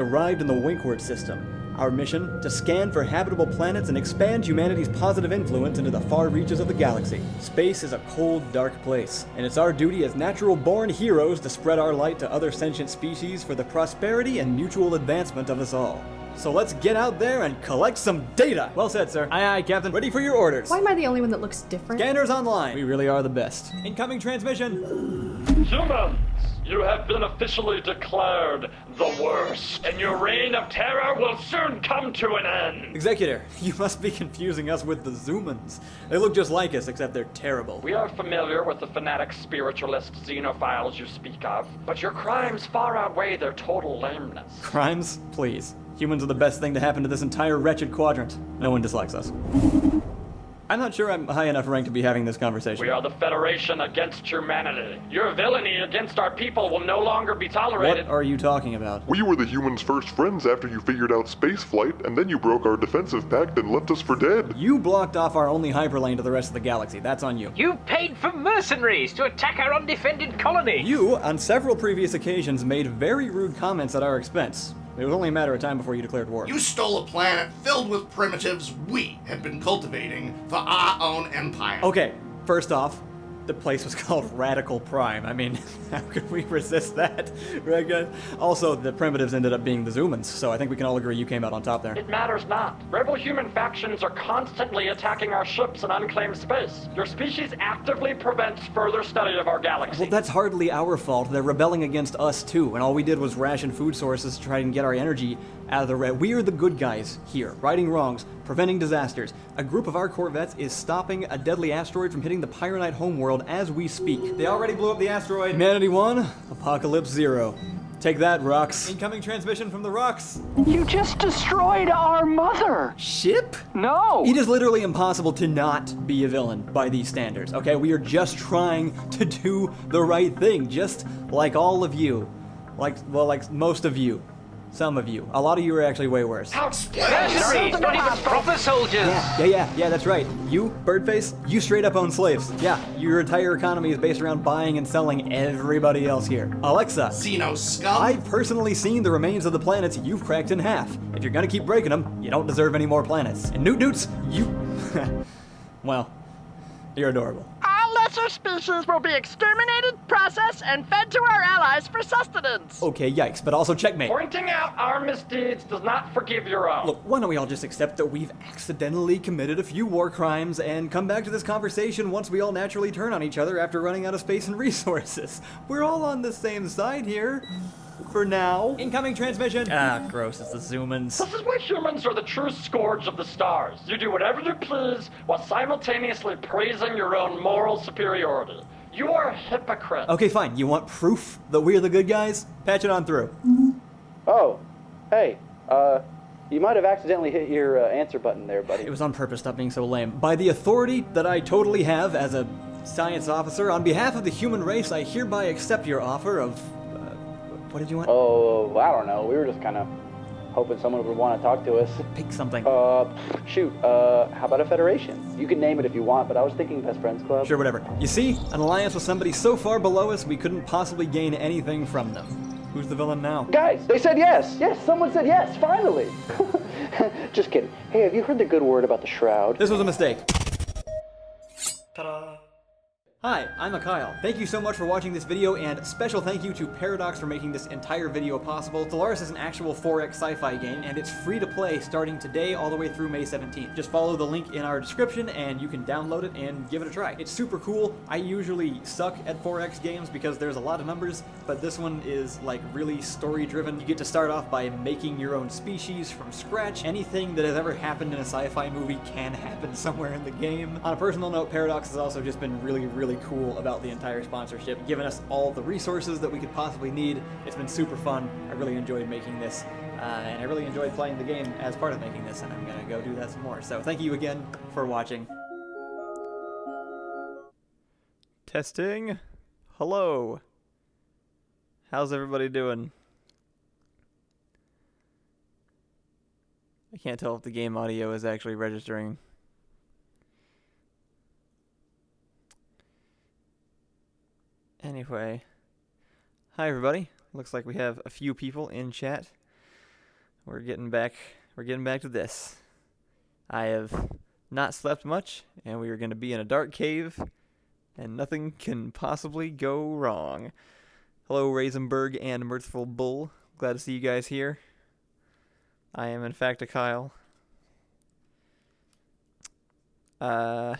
Arrived in the Winkward system. Our mission, to scan for habitable planets and expand humanity's positive influence into the far reaches of the galaxy. Space is a cold, dark place, and it's our duty as natural-born heroes to spread our light to other sentient species for the prosperity and mutual advancement of us all. So let's get out there and collect some data! Well said, sir. Aye, aye, Captain. Ready for your orders. Why am I the only one that looks different? Scanners online. We really are the best. Incoming transmission. Humans, you have been officially declared the worst, and your reign of terror will soon come to an end. Executor, you must be confusing us with the Zoomans. They look just like us, except they're terrible. We are familiar with the fanatic spiritualist xenophiles you speak of, but your crimes far outweigh their total lameness. Crimes? Please. Humans are the best thing to happen to this entire wretched quadrant. No one dislikes us. I'm not sure I'm high enough rank to be having this conversation. We are the Federation against humanity. Your villainy against our people will no longer be tolerated. What are you talking about? We were the humans' first friends after you figured out spaceflight, and then you broke our defensive pact and left us for dead. You blocked off our only hyperlane to the rest of the galaxy. That's on you. You paid for mercenaries to attack our undefended colony. You, on several previous occasions, made very rude comments at our expense. It was only a matter of time before you declared war. You stole a planet filled with primitives we had been cultivating for our own empire. Okay, first off, the place was called Radical Prime. I mean, how could we resist that? Right, guys? Also, the primitives ended up being the Zoomans, so I think we can all agree you came out on top there. It matters not. Rebel human factions are constantly attacking our ships in unclaimed space. Your species actively prevents further study of our galaxy. Well, that's hardly our fault. They're rebelling against us, too, and all we did was ration food sources to try and get our energy out of the red. We are the good guys here, righting wrongs, preventing disasters. A group of our corvettes is stopping a deadly asteroid from hitting the Pyronite homeworld as we speak. They already blew up the asteroid. Humanity 1, Apocalypse 0. Take that, Rocks. Incoming transmission from the Rocks. You just destroyed our mother. Ship? No. It is literally impossible to not be a villain by these standards, okay? We are just trying to do the right thing, just like all of you. Like most of you. Some of you. A lot of you are actually way worse. Mercenaries, not even proper soldiers. Yeah, that's right. You, Birdface, you straight up own slaves. Yeah, your entire economy is based around buying and selling everybody else here. Alexa. Xeno scum. I've personally seen the remains of the planets you've cracked in half. If you're gonna keep breaking them, you don't deserve any more planets. And Newt, you... well, you're adorable. All lesser species will be exterminated, processed, and fed to our allies for sustenance. Okay, yikes, but also checkmate. Pointing out our misdeeds does not forgive your own. Look, why don't we all just accept that we've accidentally committed a few war crimes and come back to this conversation once we all naturally turn on each other after running out of space and resources? We're all on the same side here. For now. Incoming transmission. Ah, gross, it's the Zoomans. This is why humans are the true scourge of the stars. You do whatever you please while simultaneously praising your own moral superiority. You are a hypocrite. Okay, fine. You want proof that we're the good guys? Patch it on through. Oh, hey, you might have accidentally hit your answer button there, buddy. It was on purpose, stop being so lame. By the authority that I totally have as a science officer, on behalf of the human race, I hereby accept your offer of... what did you want? Oh, I don't know. We were just kind of hoping someone would want to talk to us. Pick something. Shoot, how about a federation? You can name it if you want, but I was thinking Best Friends Club. Sure, whatever. You see, an alliance with somebody so far below us, we couldn't possibly gain anything from them. Who's the villain now? Guys, they said yes! Yes, someone said yes, finally! Just kidding. Hey, have you heard the good word about the Shroud? This was a mistake. Ta-da! Hi, I'm Kyle. Thank you so much for watching this video, and special thank you to Paradox for making this entire video possible. Stellaris is an actual 4X sci-fi game, and it's free to play starting today all the way through May 17th. Just follow the link in our description, and you can download it and give it a try. It's super cool. I usually suck at 4X games because there's a lot of numbers, but this one is like really story-driven. You get to start off by making your own species from scratch. Anything that has ever happened in a sci-fi movie can happen somewhere in the game. On a personal note, Paradox has also just been really cool about the entire sponsorship, giving us all the resources that we could possibly need. It's been super fun. I really enjoyed making this, and I really enjoyed playing the game as part of making this, and I'm gonna go do that some more. So thank you again for watching. Testing. Hello. How's everybody doing? I can't tell if the game audio is actually registering. Anyway, hi everybody. Looks like we have a few people in chat. we're getting back to this. I have not slept much, and we are going to be in a dark cave, and nothing can possibly go wrong. Hello, Raisenberg and Mirthful Bull. Glad to see you guys here. I am, in fact, a Kyle. Can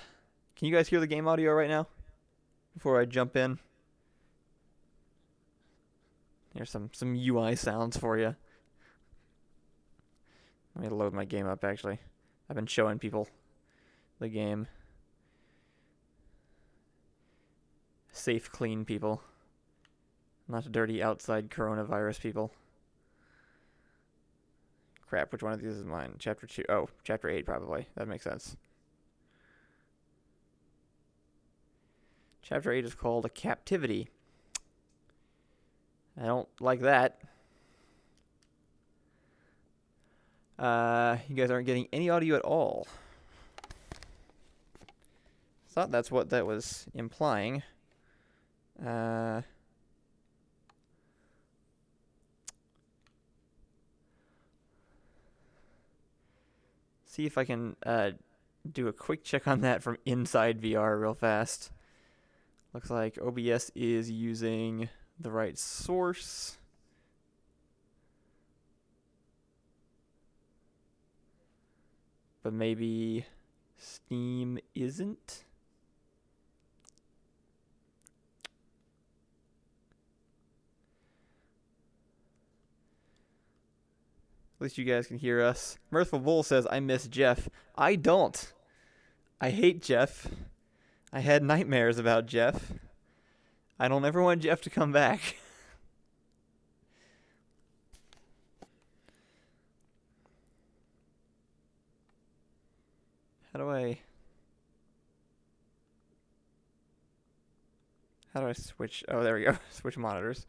you guys hear the game audio right now? Before I jump in. Here's some UI sounds for you. Let me load my game up, actually. I've been showing people the game. Safe, clean people. Not dirty outside coronavirus people. Crap, which one of these is mine? Chapter 2. Oh, Chapter 8 probably. That makes sense. Chapter 8 is called A Captivity. I don't like that. You guys aren't getting any audio at all. Thought that's what that was implying. See if I can do a quick check on that from inside VR real fast. Looks like OBS is using the right source. But maybe Steam isn't. At least you guys can hear us. Mirthful Bull says, I miss Jeff. I don't. I hate Jeff. I had nightmares about Jeff. I don't ever want Jeff to come back. How do I switch? Oh, there we go. Switch monitors.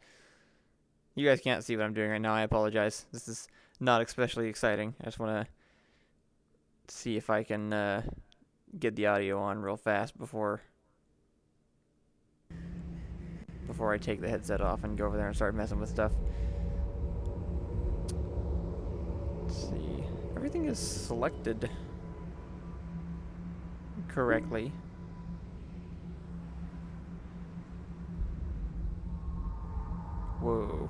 You guys can't see what I'm doing right now. I apologize. This is not especially exciting. I just want to see if I can get the audio on real fast before I take the headset off and go over there and start messing with stuff. Let's see. Everything is selected correctly. Whoa.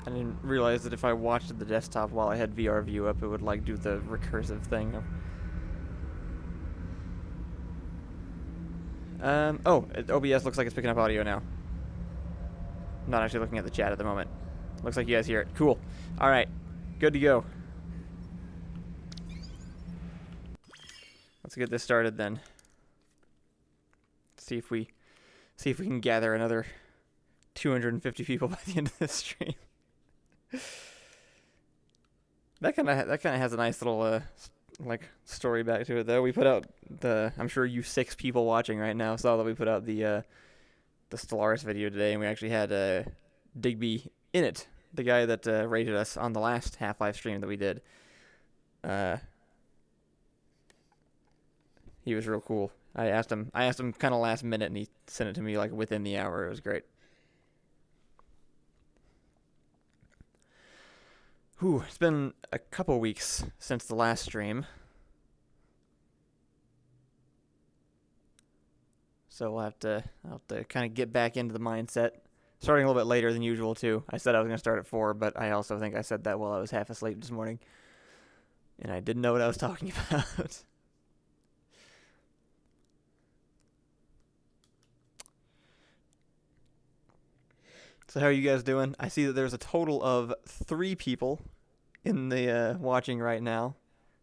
I didn't realize that if I watched the desktop while I had VR view up, it would like do the recursive thing. OBS looks like it's picking up audio now. I'm not actually looking at the chat at the moment. Looks like you guys hear it. Cool. Alright. Good to go. Let's get this started then. See if we can gather another 250 people by the end of this stream. That kind of has a nice little like story back to it though. We put out I'm sure you 6 people watching right now saw that we put out the Stellaris video today, and we actually had Digby in it, the guy that rated us on the last Half-Life stream that we did. He was real cool. I asked him kind of last minute, and he sent it to me like within the hour. It was great. Whew, it's been a couple weeks since the last stream. So I'll have to kind of get back into the mindset. Starting a little bit later than usual, too. I said I was going to start at 4, but I also think I said that while I was half asleep this morning. And I didn't know what I was talking about. So how are you guys doing? I see that there's a total of 3 people in the watching right now.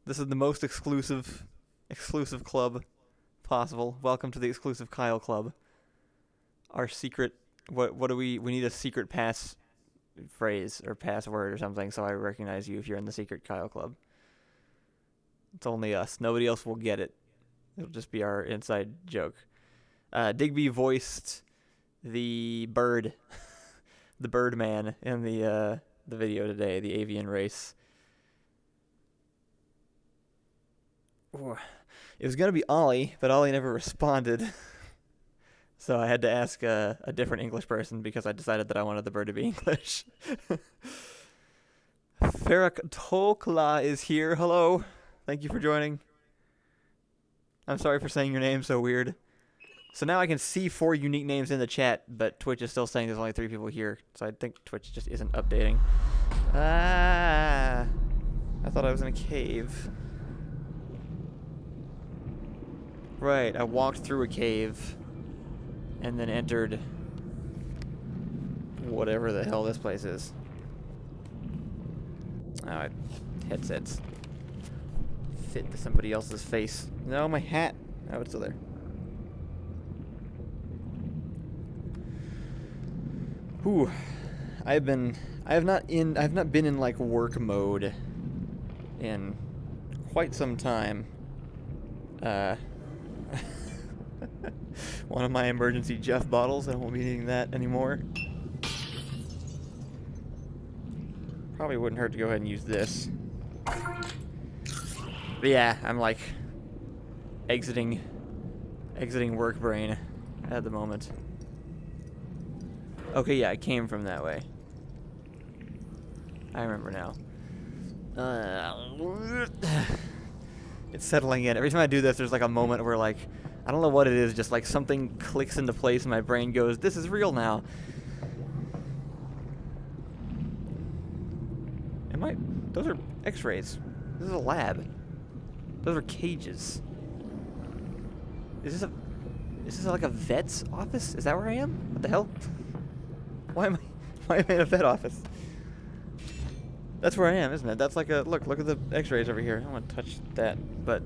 This is the most exclusive club possible. Welcome to the exclusive Kyle Club. Our secret, what do we need a secret pass phrase or password or something so I recognize you if you're in the secret Kyle Club. It's only us. Nobody else will get it. It'll just be our inside joke. Digby voiced the bird. The Birdman in the video today, the avian race. Ooh. It was gonna be Ollie, but Ollie never responded, so I had to ask a different English person because I decided that I wanted the bird to be English. Tokla is here. Hello. Thank you for joining. I'm sorry for saying your name so weird. So now I can see 4 unique names in the chat, but Twitch is still saying there's only 3 people here. So I think Twitch just isn't updating. Ah, I thought I was in a cave. Right, I walked through a cave and then entered whatever the hell this place is. Oh, headsets fit to somebody else's face. No, my hat. Oh, it's still there. Whew. I've not been in like work mode in quite some time. One of my emergency Jeff bottles. I won't be needing that anymore. Probably wouldn't hurt to go ahead and use this. But yeah, I'm like exiting work brain at the moment. Okay, yeah, I came from that way. I remember now. It's settling in. Every time I do this, there's like a moment where like, I don't know what it is, just like something clicks into place and my brain goes, this is real now. Those are x-rays. This is a lab. Those are cages. Is this like a vet's office? Is that where I am? What the hell? Why am I in a vet office? That's where I am, isn't it? That's like a look at the x-rays over here. I don't want to touch that, but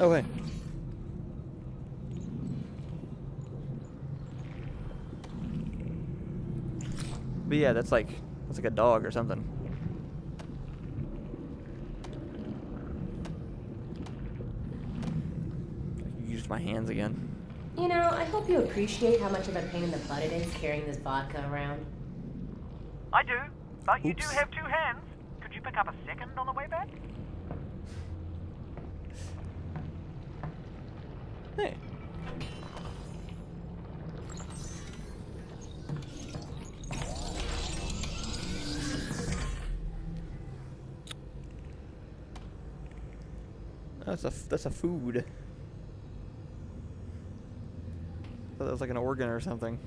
oh wait. But yeah, that's like a dog or something. I used my hands again. You know, I hope you appreciate how much of a pain in the butt it is carrying this vodka around. I do, but you do Oops. have 2 hands. Could you pick up a second on the way back? Hey. That's a food. I thought that was like an organ or something.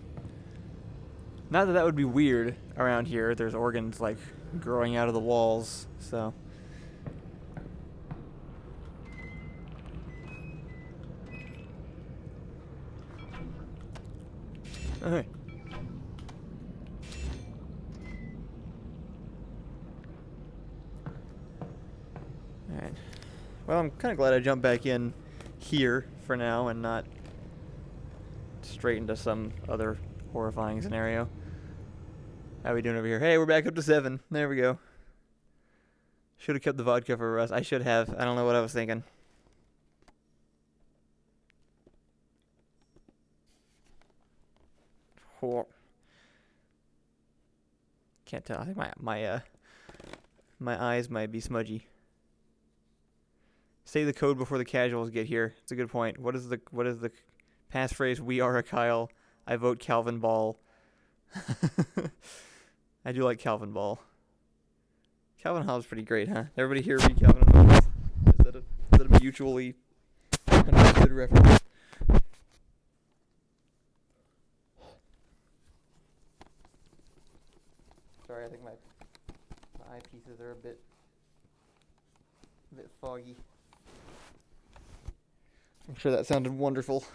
Not that that would be weird around here. There's organs like growing out of the walls, so. Okay. Alright. Well, I'm kind of glad I jumped back in here for now and not straight into some other horrifying scenario. How we doing over here? Hey, we're back up to 7. There we go. Should have kept the vodka for Russ. I should have. I don't know what I was thinking. Can't tell. I think my eyes might be smudgy. Say the code before the casuals get here. It's a good point. What is the passphrase? We are a Kyle. I vote Calvin Ball. I do like Calvin Ball. Calvin Hobbes pretty great, huh? Everybody here read Calvin Hobbes? Is that a mutually understood reference? Sorry, I think my eyepieces are a bit foggy. I'm sure that sounded wonderful.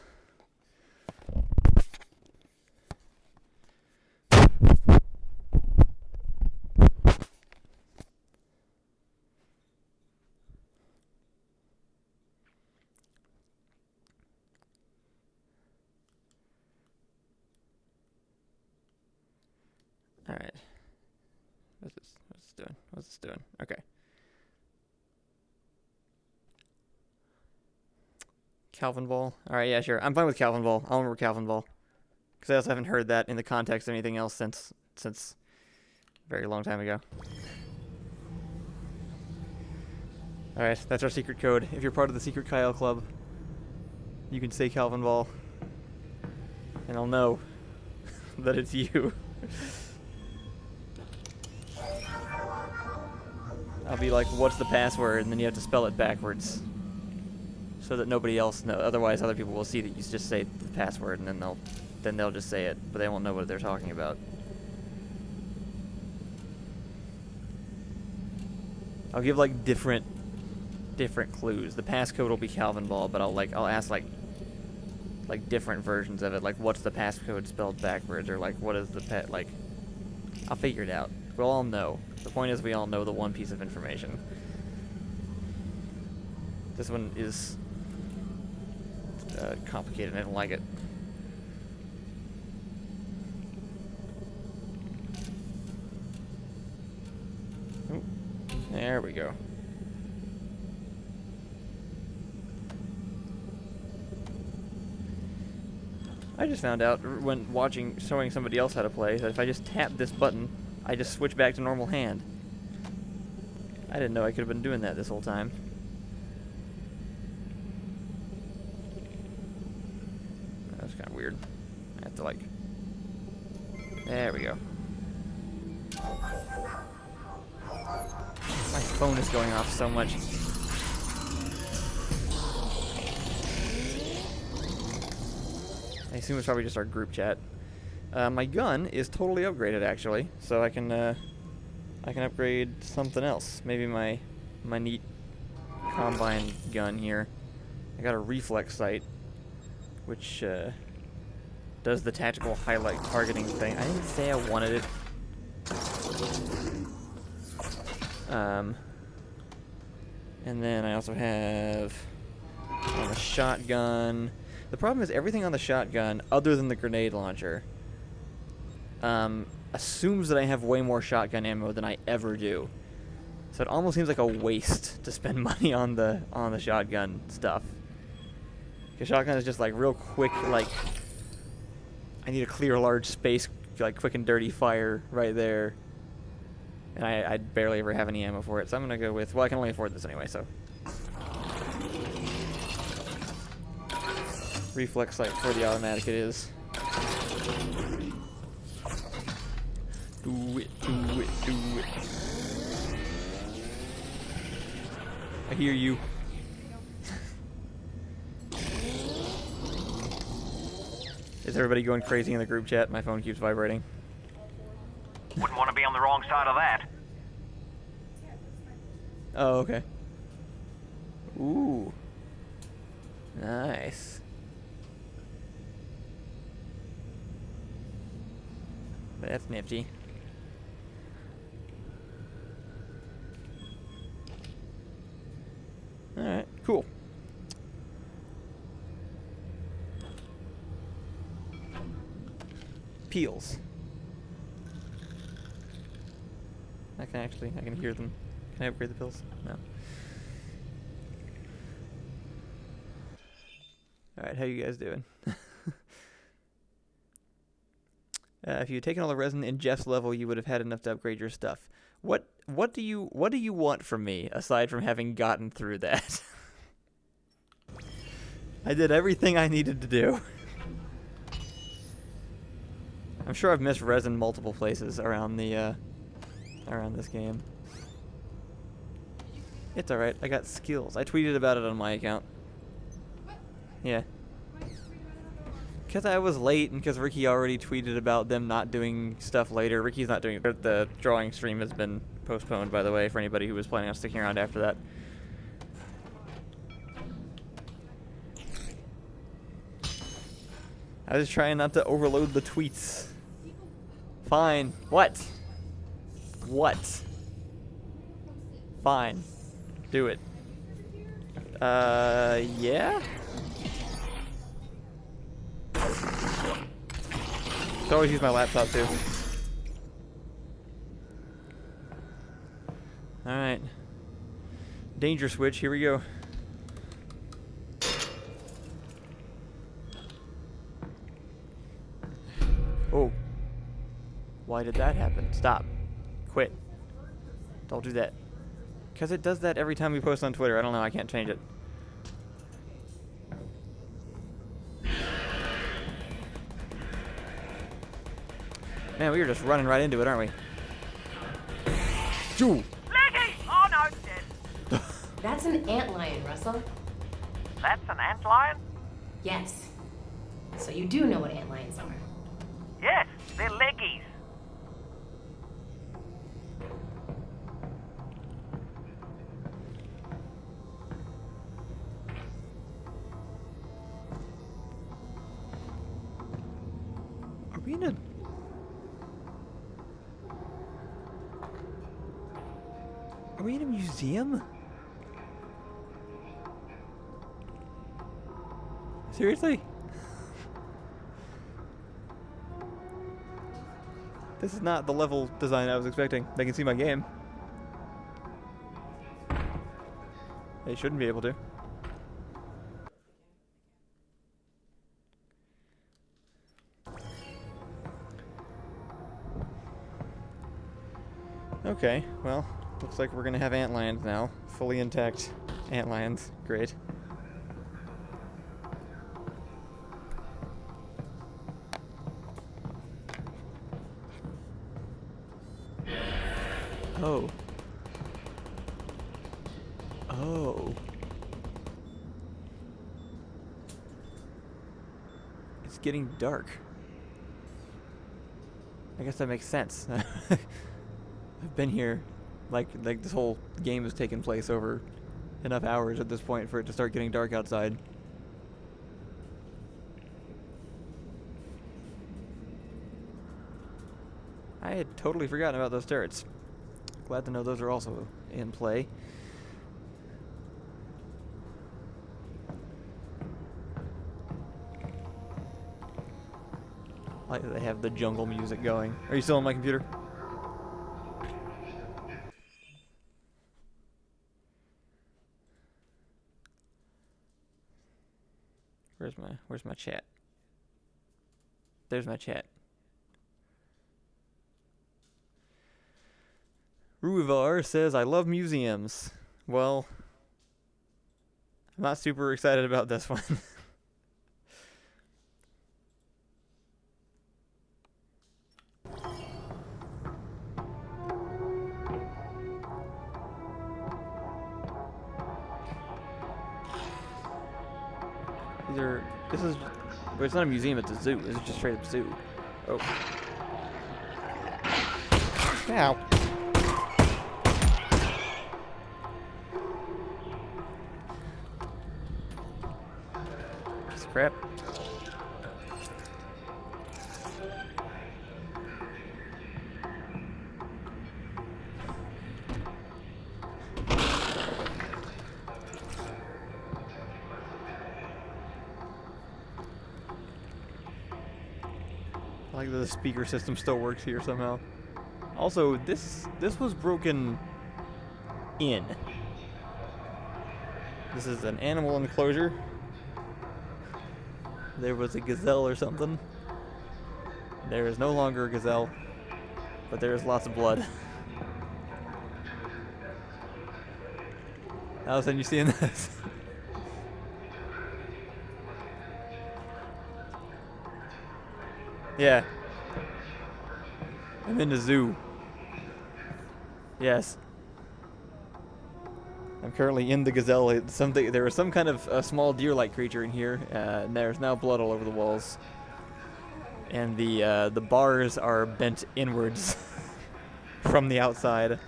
All right. What's this doing? Okay. Calvin Ball. All right, yeah, sure. I'm fine with Calvin Ball. I'll remember Calvin Ball. Because I also haven't heard that in the context of anything else since a very long time ago. All right, that's our secret code. If you're part of the Secret Kyle Club, you can say Calvin Ball. And I'll know that it's you. be like, what's the password? And then you have to spell it backwards. So that nobody else knows. Otherwise, other people will see that you just say the password, and then they'll just say it, but they won't know what they're talking about. I'll give like different clues. The passcode will be Calvin Ball, but I'll ask like different versions of it. Like, what's the passcode spelled backwards, or like what is the like. I'll figure it out. We'll all know. The point is, we all know the one piece of information. This one is complicated. I don't like it. Ooh, there we go. I just found out when showing somebody else how to play that if I just tap this button, I just switch back to normal hand. I didn't know I could have been doing that this whole time. That's kind of weird. I have to like... There we go. My phone is going off so much. I assume it's probably just our group chat. My gun is totally upgraded actually, so I can upgrade something else. Maybe my neat combine gun here. I got a reflex sight, which does the tactical highlight targeting thing. I didn't say I wanted it. And then I also have a shotgun. The problem is everything on the shotgun, other than the grenade launcher, assumes that I have way more shotgun ammo than I ever do. So it almost seems like a waste to spend money on the shotgun stuff. Because shotgun is just like real quick, like I need to clear a large space, like quick and dirty fire right there. And I barely ever have any ammo for it, so I'm gonna go with, well, I can only afford this anyway, so. Reflex sight for the automatic it is. Do it, do it, do it. I hear you. Is everybody going crazy in the group chat? My phone keeps vibrating. Wouldn't want to be on the wrong side of that. Oh, okay. Ooh. Nice. That's nifty. Alright, cool. Peels. I can hear them. Can I upgrade the pills? No. Alright, how you guys doing? If you had taken all the resin in Jeff's level, you would have had enough to upgrade your stuff. What do you want from me aside from having gotten through that? I did everything I needed to do. I'm sure I've missed resin multiple places around the around this game. It's alright, I got skills. I tweeted about it on my account. Yeah. Because I was late and because Ricky already tweeted about them not doing stuff later. Ricky's not doing it. The drawing stream has been postponed, by the way, for anybody who was planning on sticking around after that. I was trying not to overload the tweets. Fine. What? What? Fine. Do it. Yeah? I always use my laptop too. Alright. Danger switch, here we go. Oh. Why did that happen? Stop. Quit. Don't do that. Because it does that every time we post on Twitter. I don't know, I can't change it. Man, we were just running right into it, aren't we? Choo! Leggy! Oh no! That's an antlion, Russell. That's an antlion? Yes. So you do know what antlions are. Yes, they're leggies. Are we in a... Are we in a museum? Seriously? This is not the level design I was expecting. They can see my game. They shouldn't be able to. Okay, well, looks like we're gonna have antlions now. Fully intact antlions. Great. Oh. Oh. It's getting dark. I guess that makes sense. I've been here, like this whole game has taken place over enough hours at this point for it to start getting dark outside. I had totally forgotten about those turrets. Glad to know those are also in play. Like they have the jungle music going. Are you still on my computer? Where's my chat? There's my chat. Ruivar says, I love museums. Well, I'm not super excited about this one. This is, but it's not a museum, it's a zoo. This is just straight up zoo. Oh. Ow. Piece of crap. I like that the speaker system still works here somehow. Also, this was broken in. This is an animal enclosure. There was a gazelle or something. There is no longer a gazelle, but there is lots of blood. Allison, you seeing this? Yeah. I'm in the zoo. Yes. I'm currently in the gazelle. There was some kind of small deer-like creature in here, and there's now blood all over the walls. And the bars are bent inwards from the outside.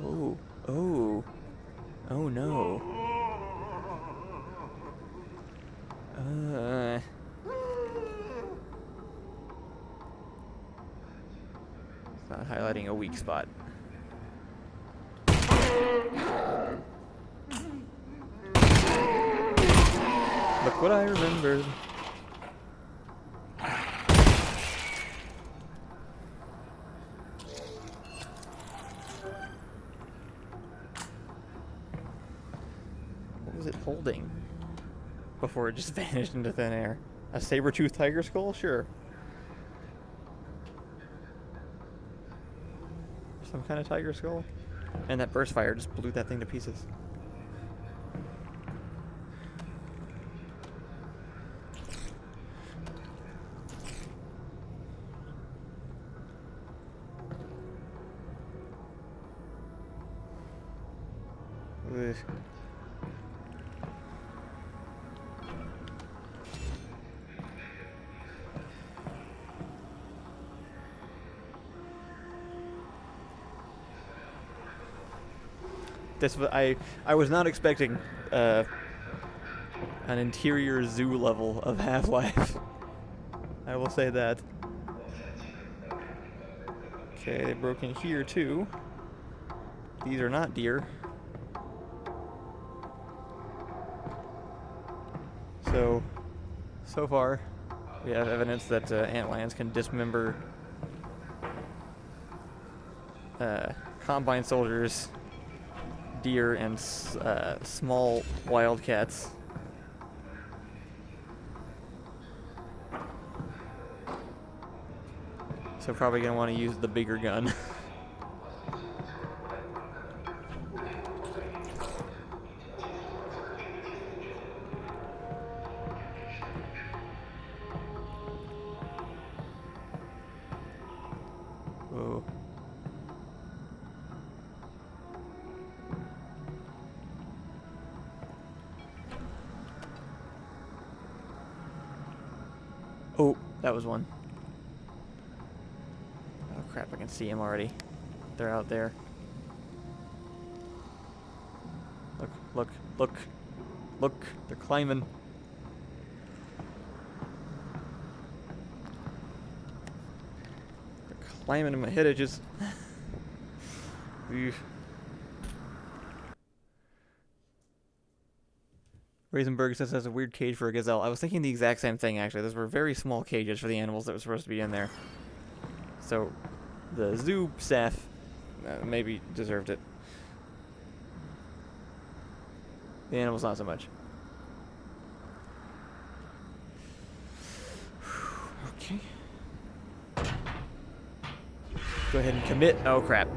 Oh, oh, oh no. It's not highlighting a weak spot. Look what I remembered. What was it holding before it just vanished into thin air? A saber-toothed tiger skull? Sure. Some kind of tiger skull? And that burst fire just blew that thing to pieces. Ugh. I was not expecting an interior zoo level of Half-Life. I will say that. Okay, they broke in here too. These are not deer. So far, we have evidence that antlions can dismember combine soldiers, deer, and small wildcats. So probably gonna want to use the bigger gun. Whoa. Oh, that was one. Oh crap, I can see him already. They're out there. Look, look, look. Look, they're climbing. They're climbing in my head edges. Eesh. Raisenberg says that's a weird cage for a gazelle. I was thinking the exact same thing, actually. Those were very small cages for the animals that were supposed to be in there. So, the zoo staff maybe deserved it. The animals not so much. Okay. Go ahead and commit. Oh, crap.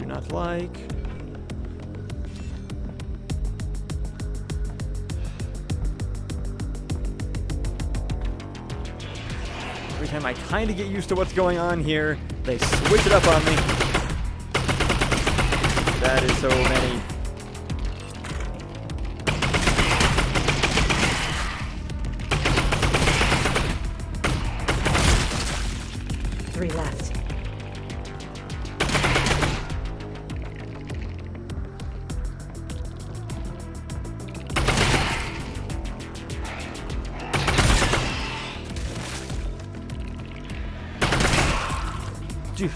Not like. Every time I kind of get used to what's going on here, they switch it up on me. That is so many. Three left. Dude.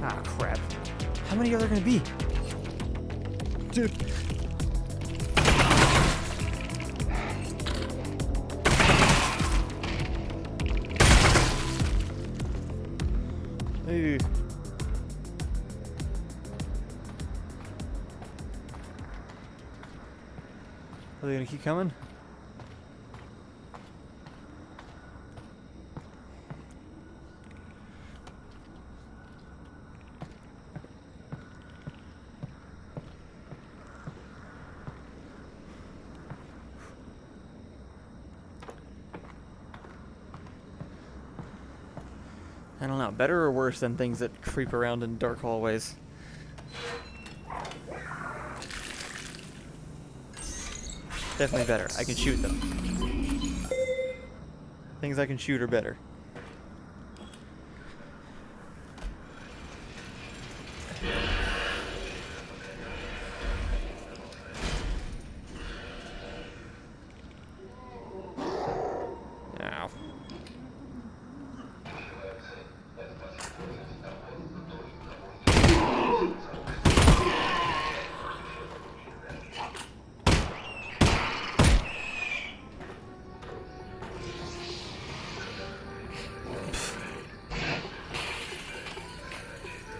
Ah, crap. How many are there gonna be? Dude. Hey. Are they gonna keep coming? I don't know, better or worse than things that creep around in dark hallways? Definitely better. I can shoot them. Things I can shoot are better. Ow.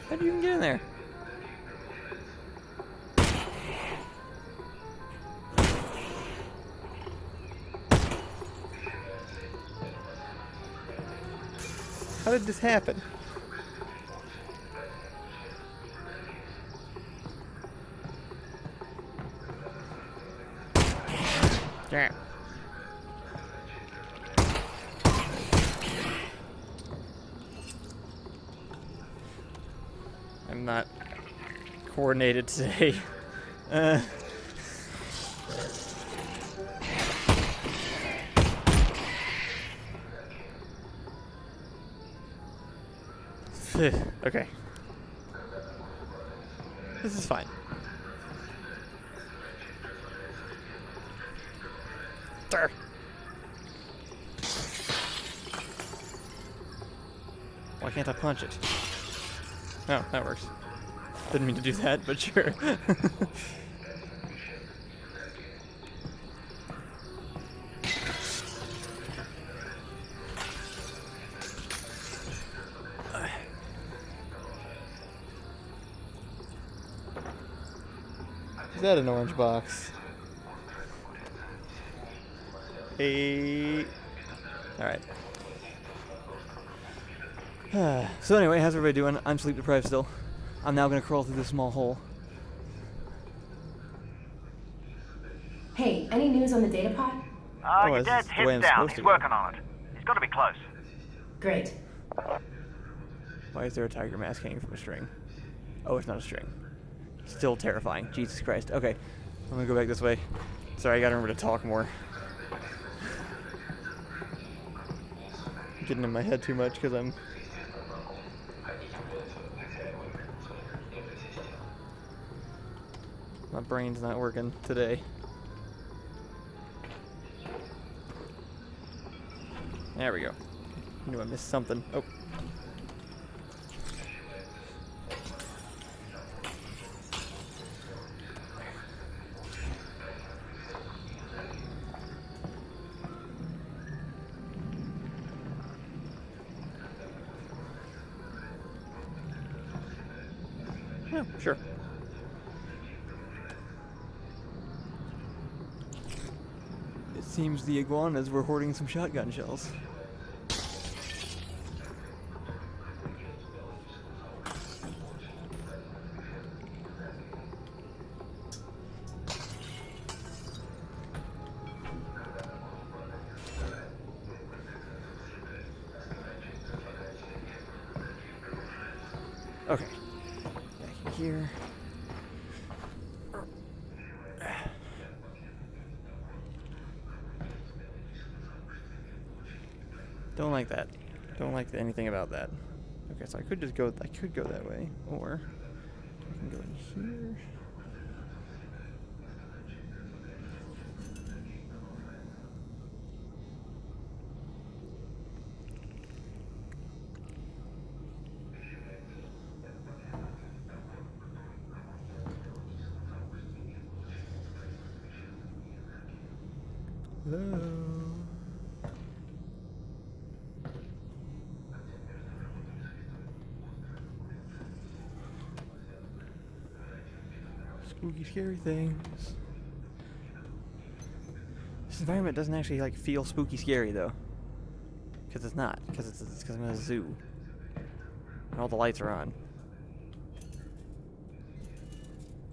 How do you even get in there? How did this happen? Yeah. I'm not coordinated today. Okay. This is fine. There. Why can't I punch it? Oh, that works. Didn't mean to do that, but sure. Is that an orange box? Hey. Alright. So anyway, how's everybody doing? I'm sleep deprived still. I'm now gonna crawl through this small hole. Hey, any news on the data pod? Your dad's head's down. He's working on it. He's got to be close. Great. Why is there a tiger mask hanging from a string? Oh, it's not a string. Still terrifying. Jesus Christ. Okay, I'm gonna go back this way. Sorry, I gotta remember to talk more. Getting in my head too much because my brain's not working today. There we go. I knew I missed something. Oh. Yeah, sure. It seems the iguanas were hoarding some shotgun shells. Okay. Back here. Don't like that. Don't like anything about that. Okay, so I could just go. I could go that way, or I can go in here. Hello. Spooky, scary things. This environment doesn't actually like feel spooky, scary though, because it's not. Because it's I'm in a zoo, and all the lights are on.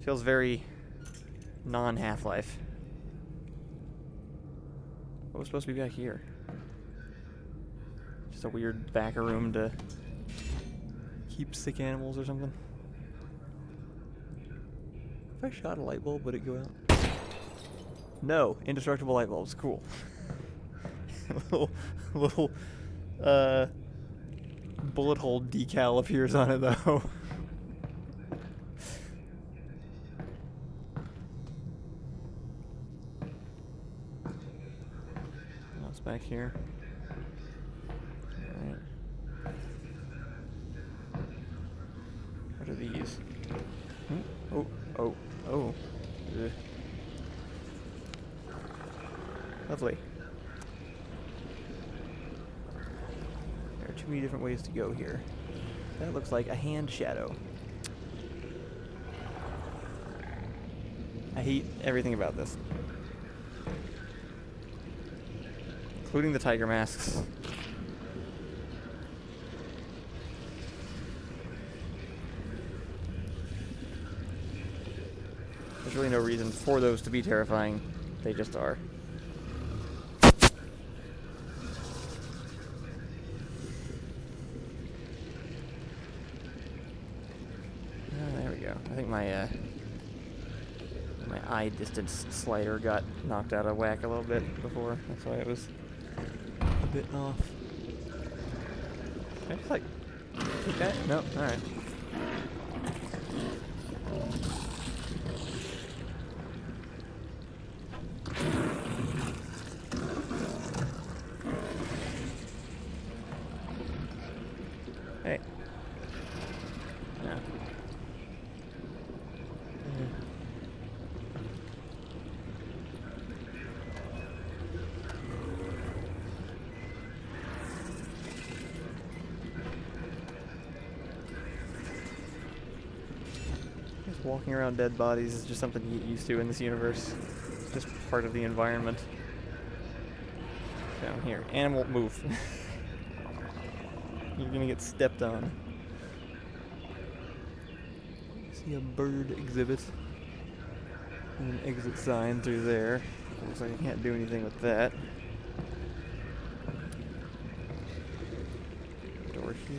Feels very non-Half-Life. What was supposed to be back here? Just a weird backer room to keep sick animals or something. If I shot a light bulb, would it go out? No, indestructible light bulbs. Cool. little bullet hole decal appears on it though. What's back here? All right. What are these? Oh. Ugh. Lovely. There are too many different ways to go here. That looks like a hand shadow. I hate everything about this. Including the tiger masks. There's really no reason for those to be terrifying. They just are. There we go. I think my my eye distance slider got knocked out of whack a little bit before. That's why it was a bit off. Can I just like keep that? No, alright. Hey. No. Walking around dead bodies is just something you get used to in this universe. It's just part of the environment. Down here. Animal, move. You're gonna get stepped on. See a bird exhibit. And an exit sign through there. Looks like I can't do anything with that. Door here.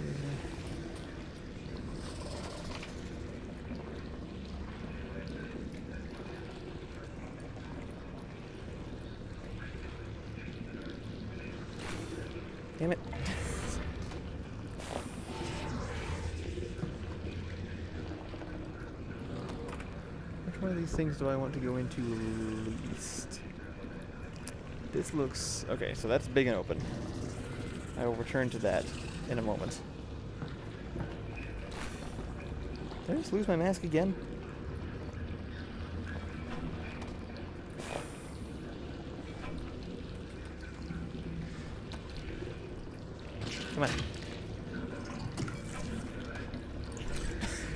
Damn it. Which one of these things do I want to go into least? This looks... Okay, so that's big and open. I will return to that in a moment. Did I just lose my mask again? Come on.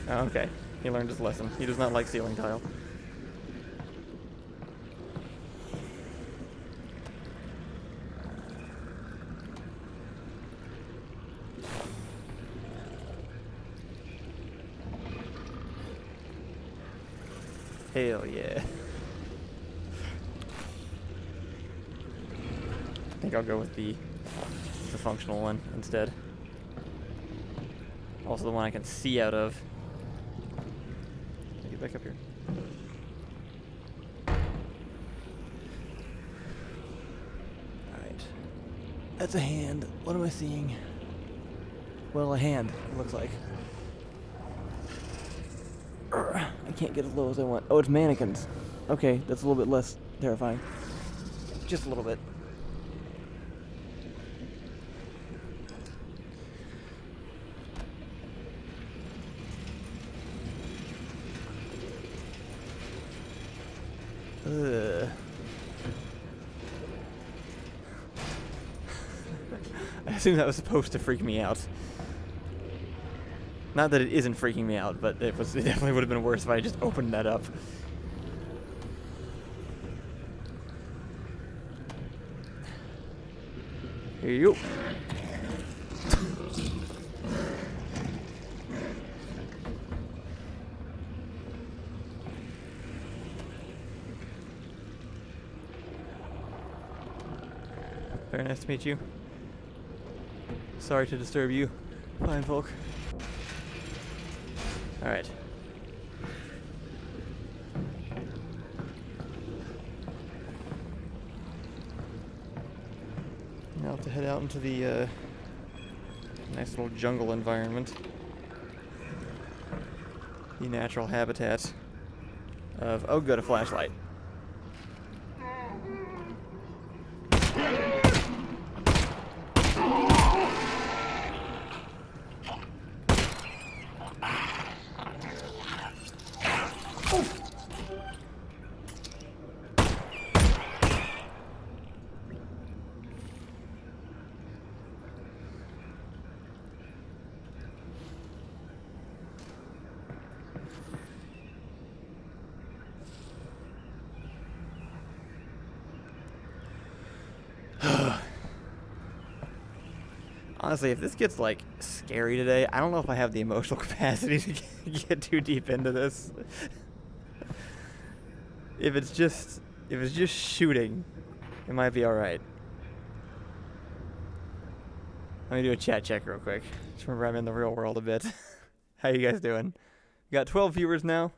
Oh, okay. He learned his lesson. He does not like ceiling tile. Hell yeah. I think I'll go with the functional one instead. Also the one I can see out of. Get back up here. Alright. That's a hand. What am I seeing? Well, a hand, it looks like. I can't get as low as I want. Oh, it's mannequins. Okay, that's a little bit less terrifying. Just a little bit. I assume that was supposed to freak me out. Not that it isn't freaking me out, but it definitely would have been worse if I just opened that up. Here you go. Very nice to meet you. Sorry to disturb you, fine folk. Alright. Now to head out into the nice little jungle environment. The natural habitat of, oh good, a flashlight. Honestly, if this gets, like, scary today, I don't know if I have the emotional capacity to get too deep into this. if it's just shooting, it might be alright. Let me do a chat check real quick. Just remember I'm in the real world a bit. How you guys doing? We got 12 viewers now.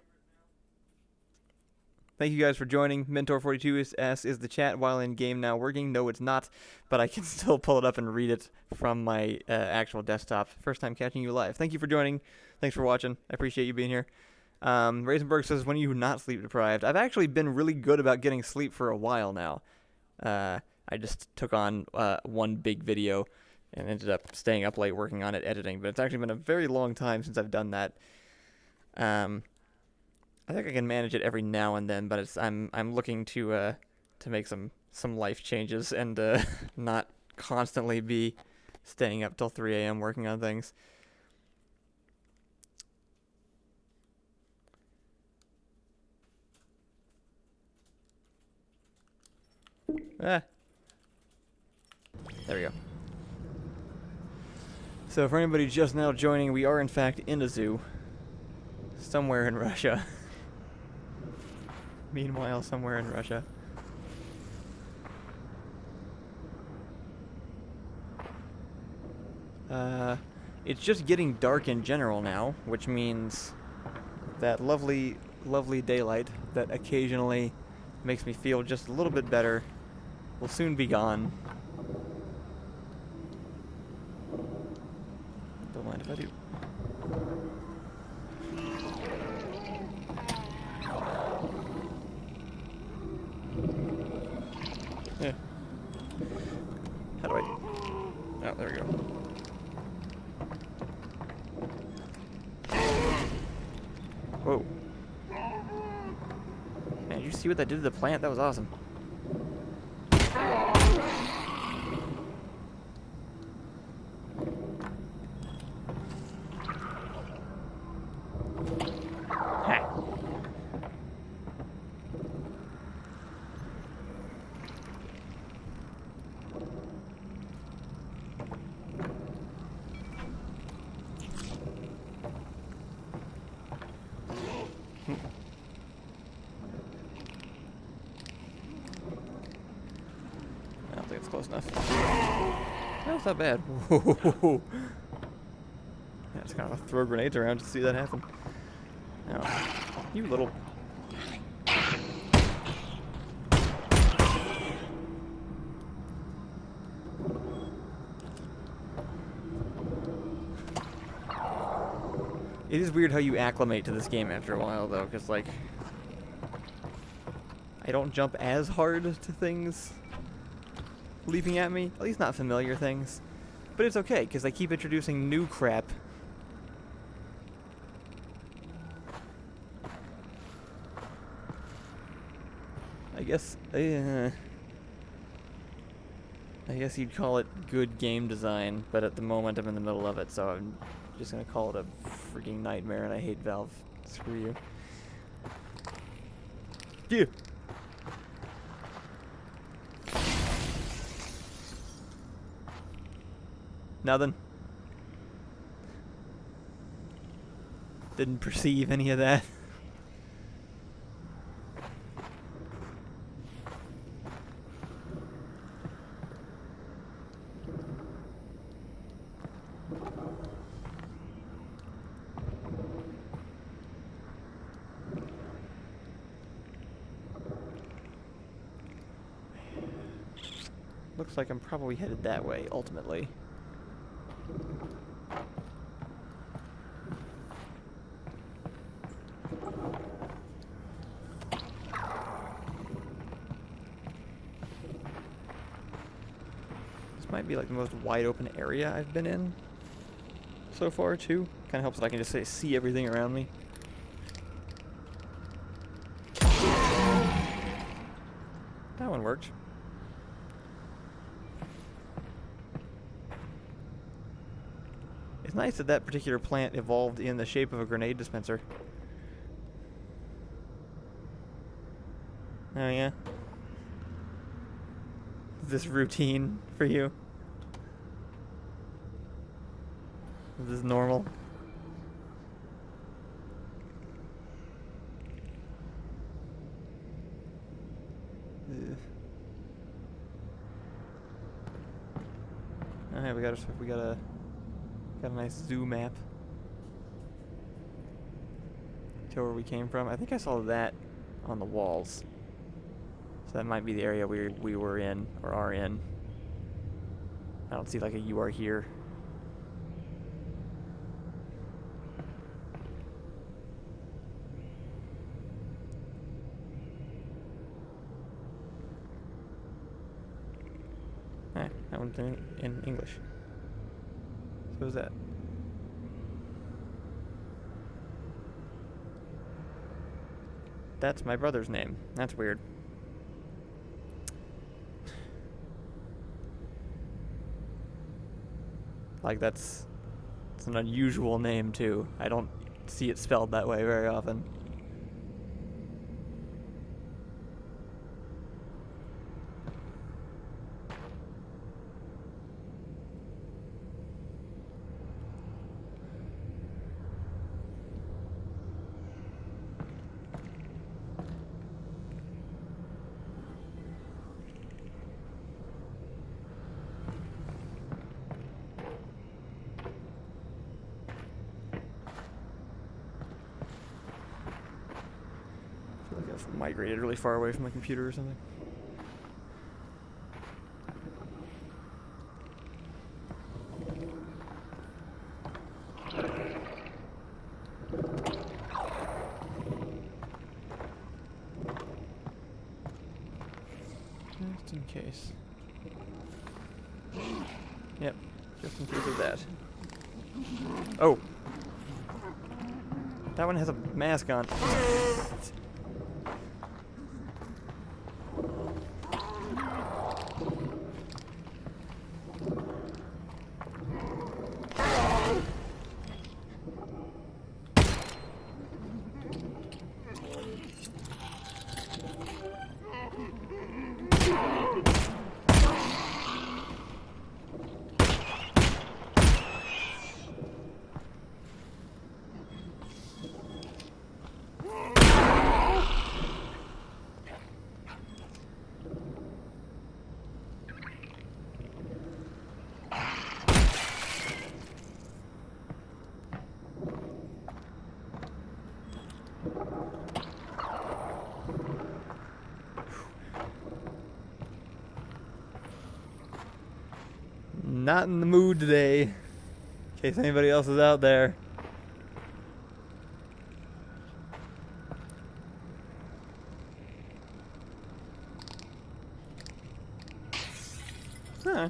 Thank you guys for joining. Mentor42 asks, is the chat while in game now working? No, it's not, but I can still pull it up and read it from my actual desktop. First time catching you live. Thank you for joining. Thanks for watching. I appreciate you being here. Raisenberg says, when are you not sleep deprived? I've actually been really good about getting sleep for a while now. I just took on one big video and ended up staying up late working on it, editing, but it's actually been a very long time since I've done that. I think I can manage it every now and then, but I'm looking to make some life changes and not constantly be staying up till 3 a.m. working on things. There we go. So for anybody just now joining, we are in fact in a zoo. Somewhere in Russia. Meanwhile, somewhere in Russia. It's just getting dark in general now, which means that lovely daylight that occasionally makes me feel just a little bit better will soon be gone. Don't mind if I do. Yeah. How do I... Oh, there we go. Whoa. Man, did you see what that did to the plant? That was awesome. I don't think it's close enough. That's not bad. Whoa. Yeah, just kind of throw grenades around to see that happen. Oh, you little... It is weird how you acclimate to this game after a while, though, because, like, I don't jump as hard to things leaping at me, at least not familiar things. But it's okay, because I keep introducing new crap. I guess you'd call it good game design, but at the moment I'm in the middle of it, so I'm just gonna call it a freaking nightmare, and I hate Valve. Screw you. Phew. Nothing. Didn't perceive any of that. Looks like I'm probably headed that way, ultimately. This might be like the most wide open area I've been in so far, too. Kind of helps that I can just see everything around me. That one worked. It's nice that that particular plant evolved in the shape of a grenade dispenser. Oh yeah? Is this routine for you? Is this normal? Alright, we got a nice zoo map. To where we came from. I think I saw that on the walls. So that might be the area we were in, or are in. I don't see like a "you are here." That one's in English. So is that? That's my brother's name. That's weird. Like it's an unusual name too. I don't see it spelled that way very often. I've migrated really far away from the computer or something. Just in case. Yep, just in case of that. Oh! That one has a mask on. Not in the mood today, in case anybody else is out there. Huh.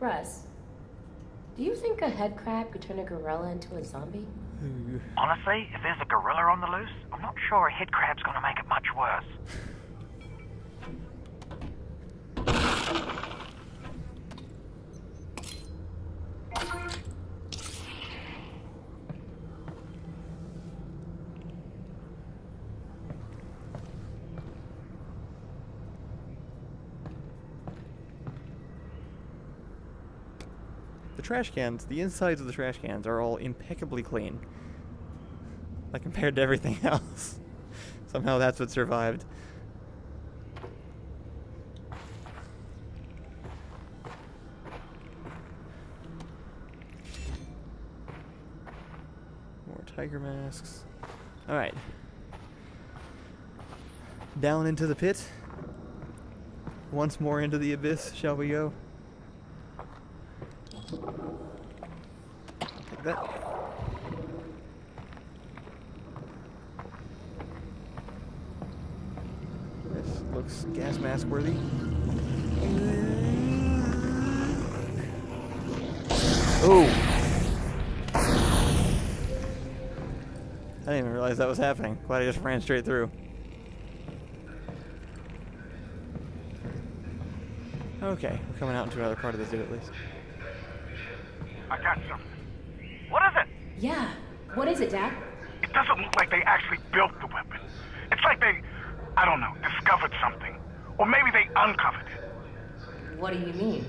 Russ, do you think a head crab could turn a gorilla into a zombie? Honestly, if there's a gorilla on the loose, I'm not sure a head crab's gonna make it much worse. The trash cans, the insides of the trash cans are all impeccably clean. Like compared to everything else. Somehow that's what survived. More tiger masks. Alright. Down into the pit. Once more into the abyss, shall we go? Like that. This looks gas mask worthy. Oh! I didn't even realize that was happening. Glad I just ran straight through. Okay, we're coming out into another part of the zoo at least. I got something. What is it? Yeah. What is it, Dad? It doesn't look like they actually built the weapon. like they, I don't know, discovered something. Or maybe they uncovered it. What do you mean?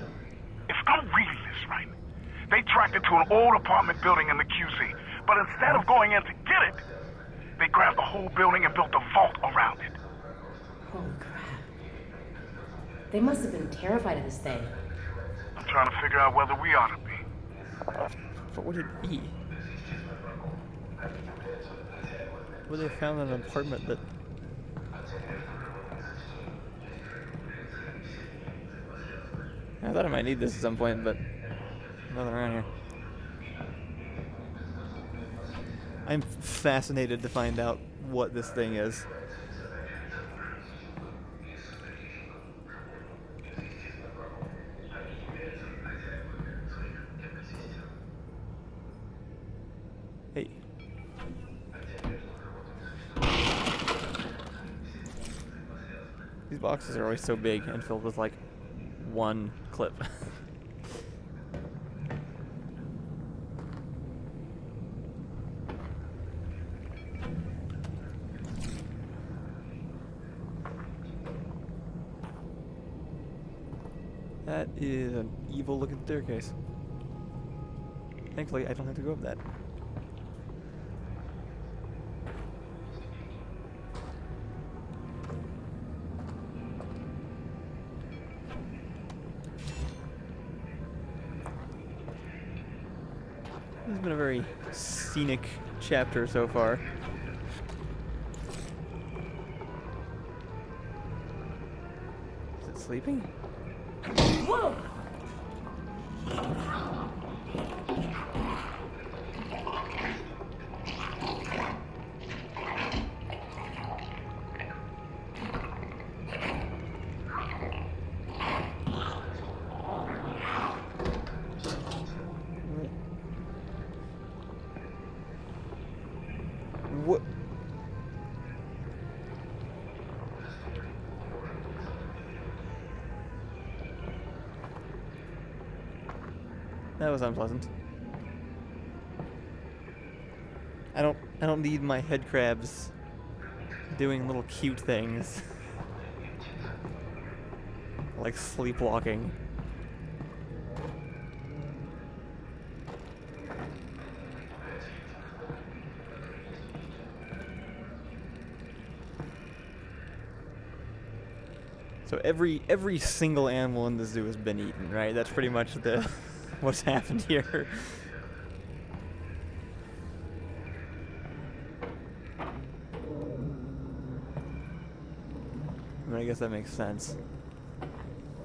If I'm reading this right, they tracked it to an old apartment building in the QZ. But instead of going in to get it, they grabbed the whole building and built a vault around it. Holy crap. They must have been terrified of this thing. I'm trying to figure out whether we ought to be. What would it be? Would they found an apartment that... I thought I might need this at some point, but nothing around here. I'm fascinated to find out what this thing is. Hey. These boxes are always so big and filled with like one clip. That is an evil looking staircase. Thankfully, I don't have to go up that. This has been a very scenic chapter so far. Is it sleeping? Whoa! What? That was unpleasant. I don't need my head crabs doing little cute things. Like sleepwalking. So every single animal in the zoo has been eaten, right? That's pretty much the what's happened here. I mean, I guess that makes sense.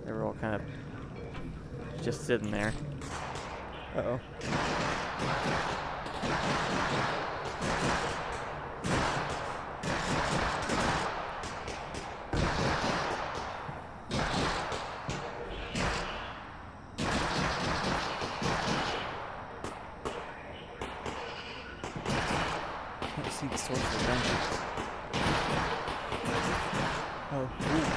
They were all kind of just sitting there. Uh-oh. See the source of the vengeance. Oh, ooh.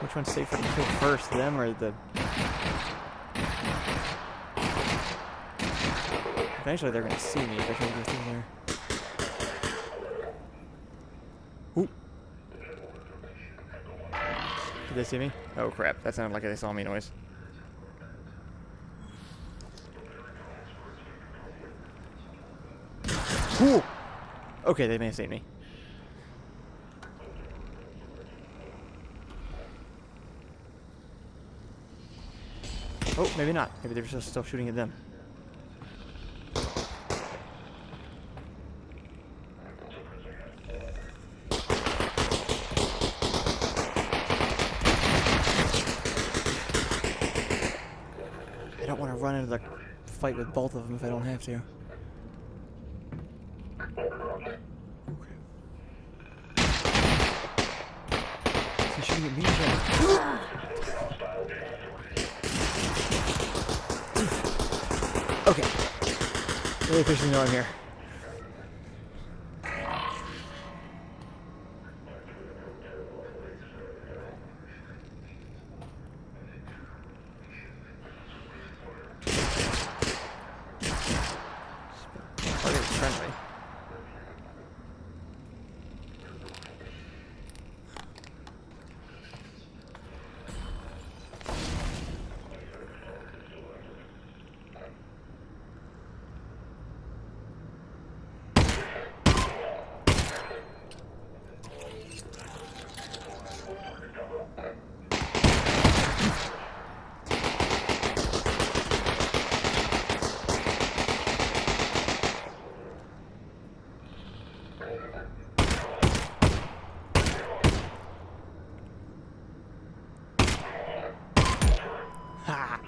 Which one's safer to kill first, them or the... Eventually they're gonna see me if I try to go through there. Ooh. Did they see me? Oh crap, that sounded like a they saw me noise. Ooh! Okay, they may have seen me. Oh, maybe not. Maybe they're just still shooting at them. to fight with both of them if I don't have to. Okay. Is he shooting at me again? Okay. They officially know I'm here. Target is friendly. Ha!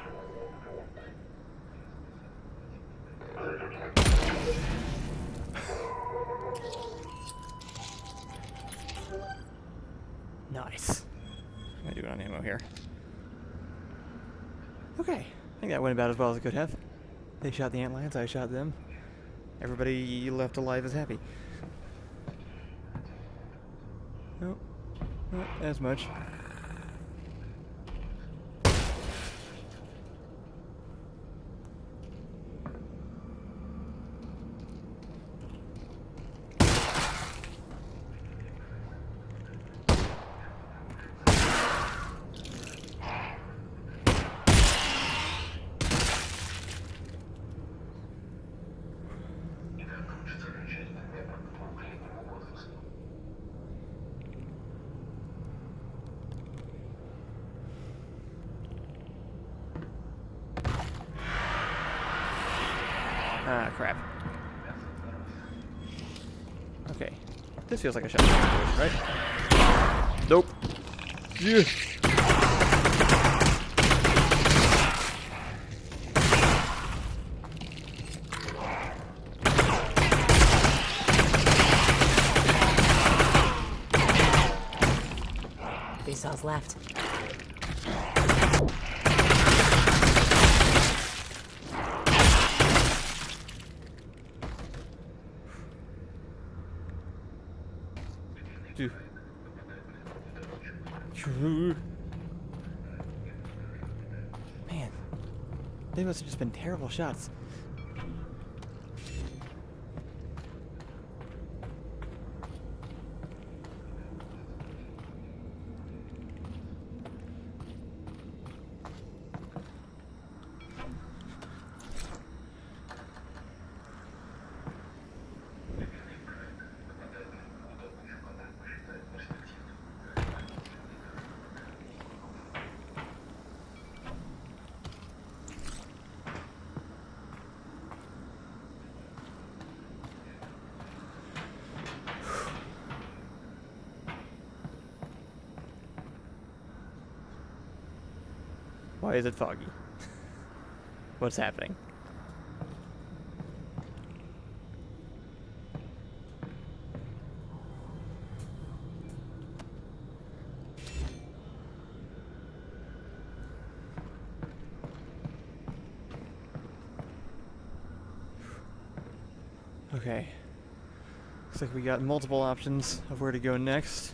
Nice. I'm gonna do it on ammo here. Okay, I think that went about as well as it could have. They shot the antlions, I shot them. Everybody left alive is happy. Nope, not as much. Ah, crap. Okay. This feels like a shotgun situation, right? Nope. Yeah. Three cells left. Man, they must have just been terrible shots. Why is it foggy? What's happening? Okay. Looks like we got multiple options of where to go next.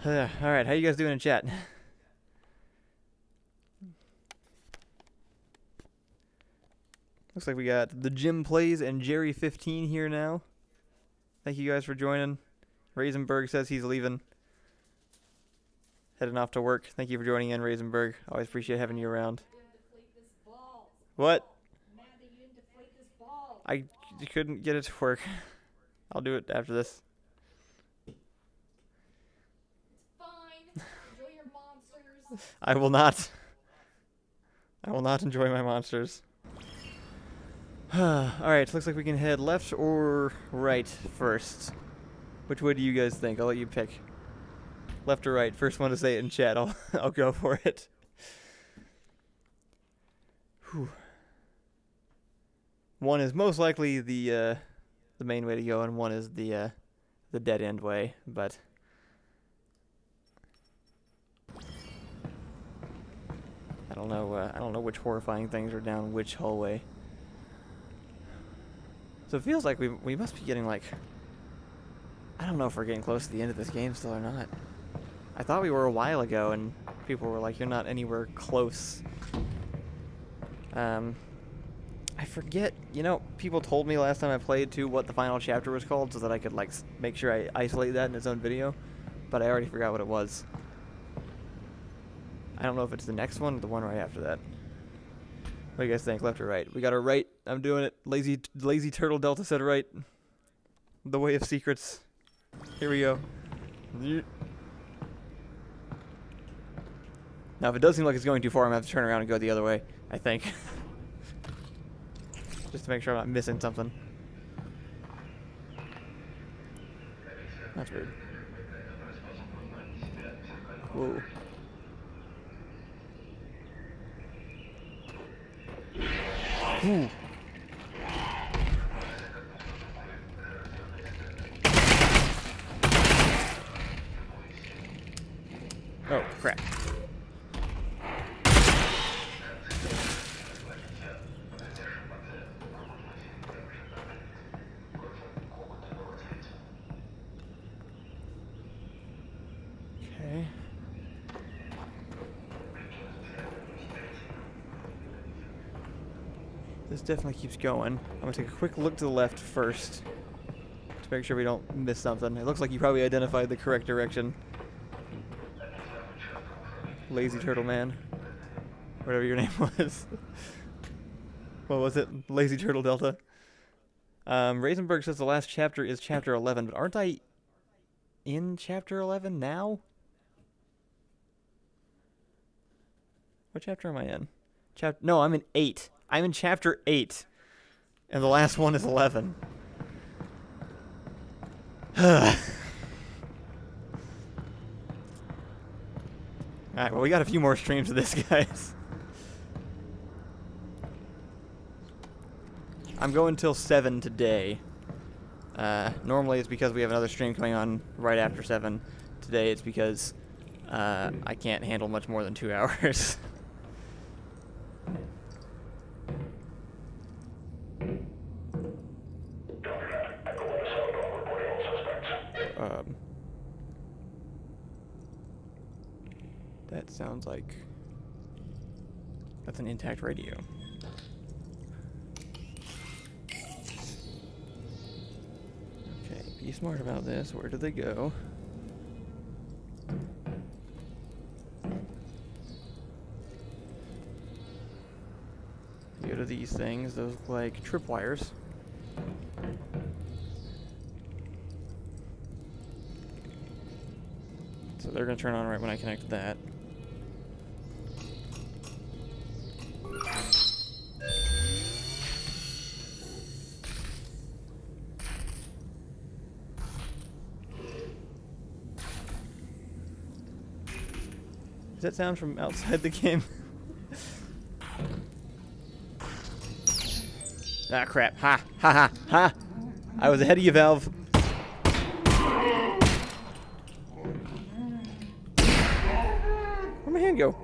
Alright, how you guys doing in chat? Looks like we got the Jim Plays and Jerry15 here now. Thank you guys for joining. Raisenberg says he's leaving. Heading off to work. Thank you for joining in, Raisenberg. Always appreciate having you around. What? I couldn't get it to work. I'll do it after this. I will not. I will not enjoy my monsters. Alright, looks like we can head left or right first. Which way do you guys think? I'll let you pick. Left or right? First one to say it in chat, I'll go for it. Whew. One is most likely the main way to go, and one is the dead end way. But I don't know. I don't know which horrifying things are down which hallway. So it feels like we must be getting like. I don't know if we're getting close to the end of this game still or not. I thought we were a while ago, and people were like, "You're not anywhere close." I forget, you know, people told me last time I played too what the final chapter was called so that I could like make sure I isolate that in its own video, but I already forgot what it was. I don't know if it's the next one or the one right after that. What do you guys think, left or right? We got a right. I'm doing it. Lazy Turtle Delta said right. The Way of Secrets. Here we go. Now, if it does seem like it's going too far, I'm going to have to turn around and go the other way, I think. Just to make sure I'm not missing something. That's weird. Whoa. Ooh. Oh, crap. Okay. This definitely keeps going. I'm gonna take a quick look to the left first to make sure we don't miss something. It looks like you probably identified the correct direction. Lazy Turtle Man. Whatever your name was. What was it? Lazy Turtle Delta. Raisenberg says the last chapter is chapter 11, but aren't I in chapter 11 now? What chapter am I in? No, I'm in 8. I'm in chapter 8. And the last one is 11. Alright, well, we got a few more streams of this, guys. I'm going till 7 today. Normally it's because we have another stream coming on right after 7. Today it's because I can't handle much more than 2 hours. That sounds like that's an intact radio. Okay, be smart about this. Where do they go? Go to these things. Those look like tripwires. So they're going to turn on right when I connect that. Does that sound from outside the game? Ah, crap. Ha! Ha ha! Ha! I was ahead of you, Valve. Where'd my hand go?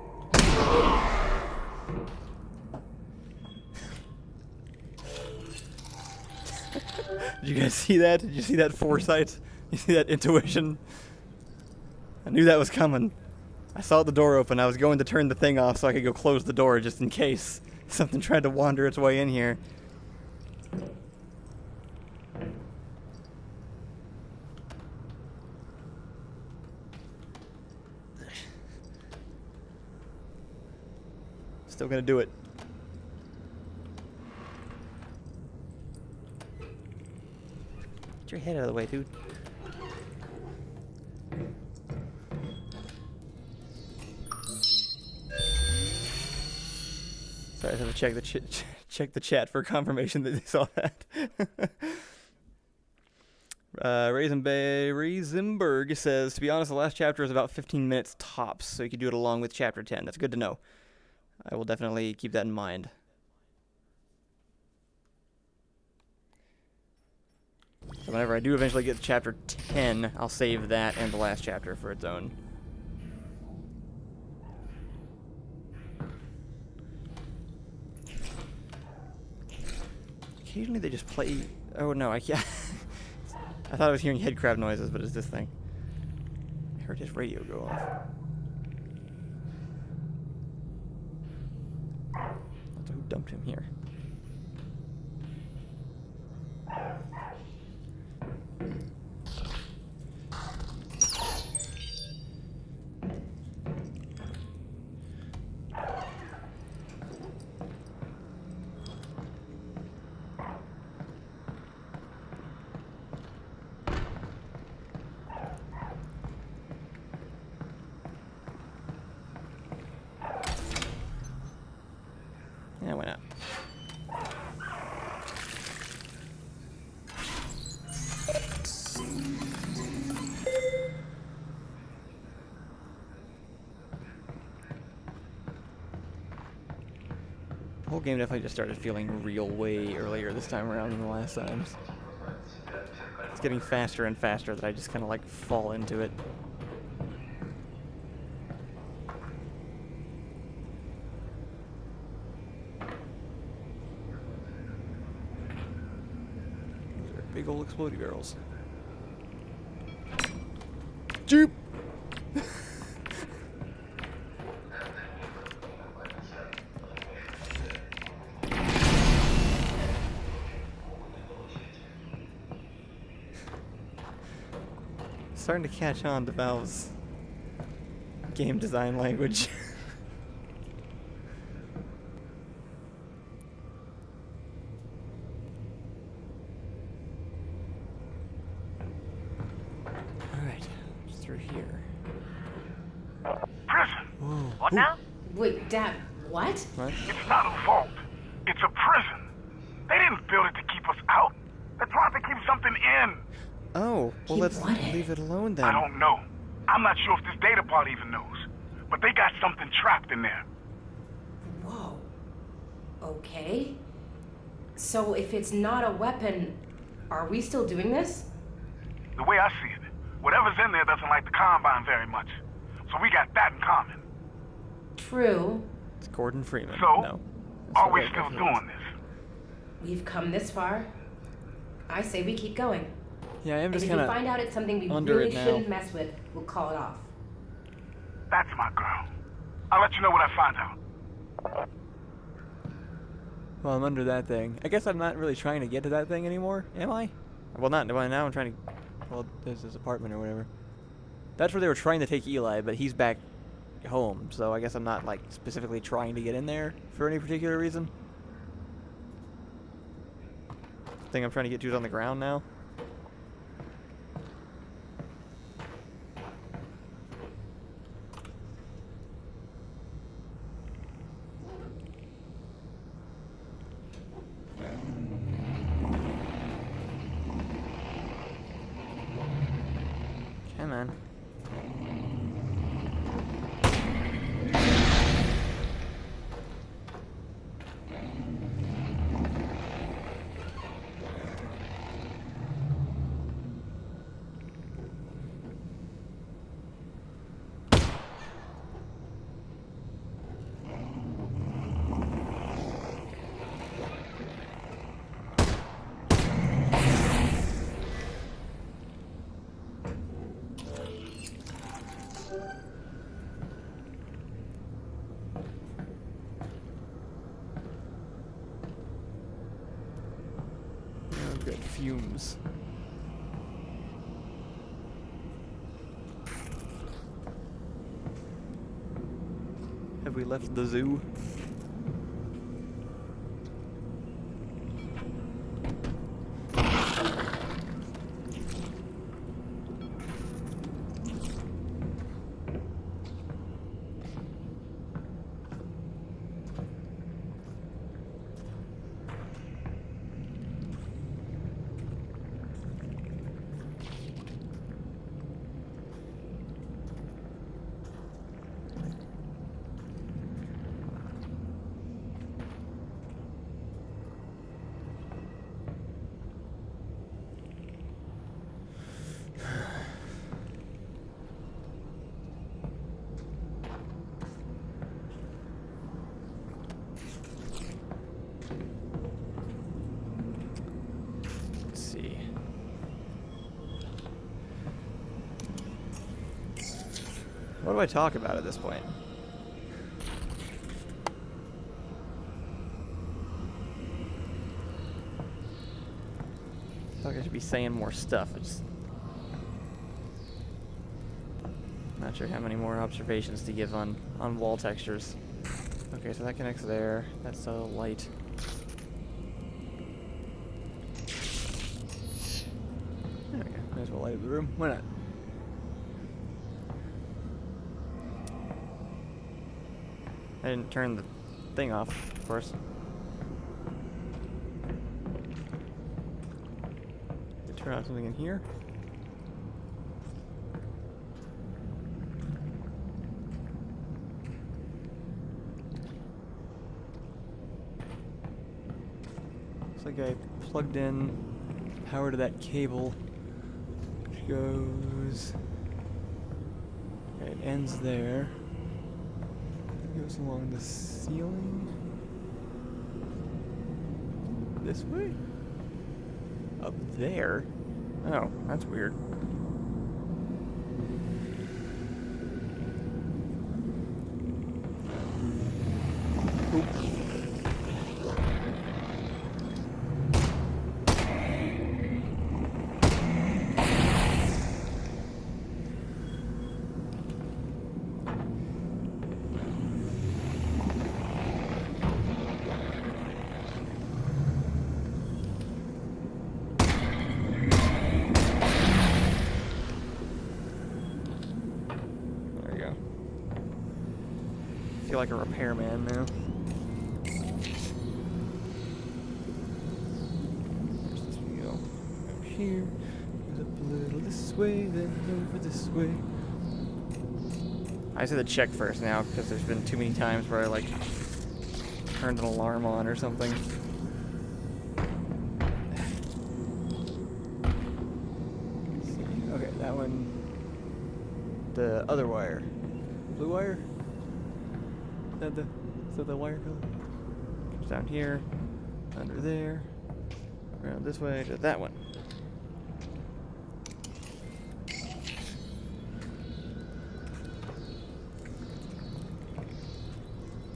Did you guys see that? Did you see that foresight? You see that intuition? I knew that was coming. I saw the door open. I was going to turn the thing off so I could go close the door just in case something tried to wander its way in here. Still gonna do it. Get your head out of the way, dude. Sorry, I have to check the chat for confirmation that they saw that. Raisenberg says, to be honest, the last chapter is about 15 minutes tops, so you could do it along with chapter 10. That's good to know. I will definitely keep that in mind. So whenever I do eventually get to chapter 10, I'll save that and the last chapter for its own. Occasionally they just play... Oh no, I can't... I thought I was hearing head crab noises, but it's this thing. I heard his radio go off. So who dumped him here? Yeah, why not? The whole game definitely just started feeling real way earlier this time around than the last times. It's getting faster and faster that I just kind of like fall into it. Big old explodey barrels. Jeep! Starting to catch on to Valve's game design language. Through here. Prison. What now? Wait, Dad, what? What? It's not a vault. It's a prison. They didn't build it to keep us out. They're trying to keep something in. Oh, well, let's leave it alone then. I don't know. I'm not sure if this data pod even knows. But they got something trapped in there. Whoa. Okay. So if it's not a weapon, are we still doing this? The way I see it, whatever's in there doesn't like the Combine very much. So we got that in common. True. It's Gordon Freeman. So, no, are we still doing this? We've come this far. I say we keep going. Yeah, I am just and if kind we of find out it's something we under really it now. shouldn't mess with, we'll call it off. That's my girl. I'll let you know what I find out. Well, I'm under that thing. I guess I'm not really trying to get to that thing anymore, am I? Well, not well, now I'm trying to... Well, there's his apartment or whatever. That's where they were trying to take Eli, but he's back home, so I guess I'm not, like, specifically trying to get in there for any particular reason. The thing I'm trying to get to is on the ground now. Come on. Good fumes. Have we left the zoo? see. What do I talk about at this point? I feel like I should be saying more stuff. I just not sure how many more observations to give on wall textures. Okay, so that connects there. That's a light. There we go. Might as well light up the room. Why not? I didn't turn the thing off, of course. Did I turn on something in here? Looks like I plugged in power to that cable, which goes. Okay, it ends there. Goes along the ceiling. This way? Up there? Oh, that's weird. Oop. I feel like a repairman now. Go up here, goes up a little this way, then over this way. I said to check first now because there's been too many times where I like turned an alarm on or something. Let's see. Okay, that one. The other wire, blue wire. Is that the wire color? Comes down here, under there, around this way to that one.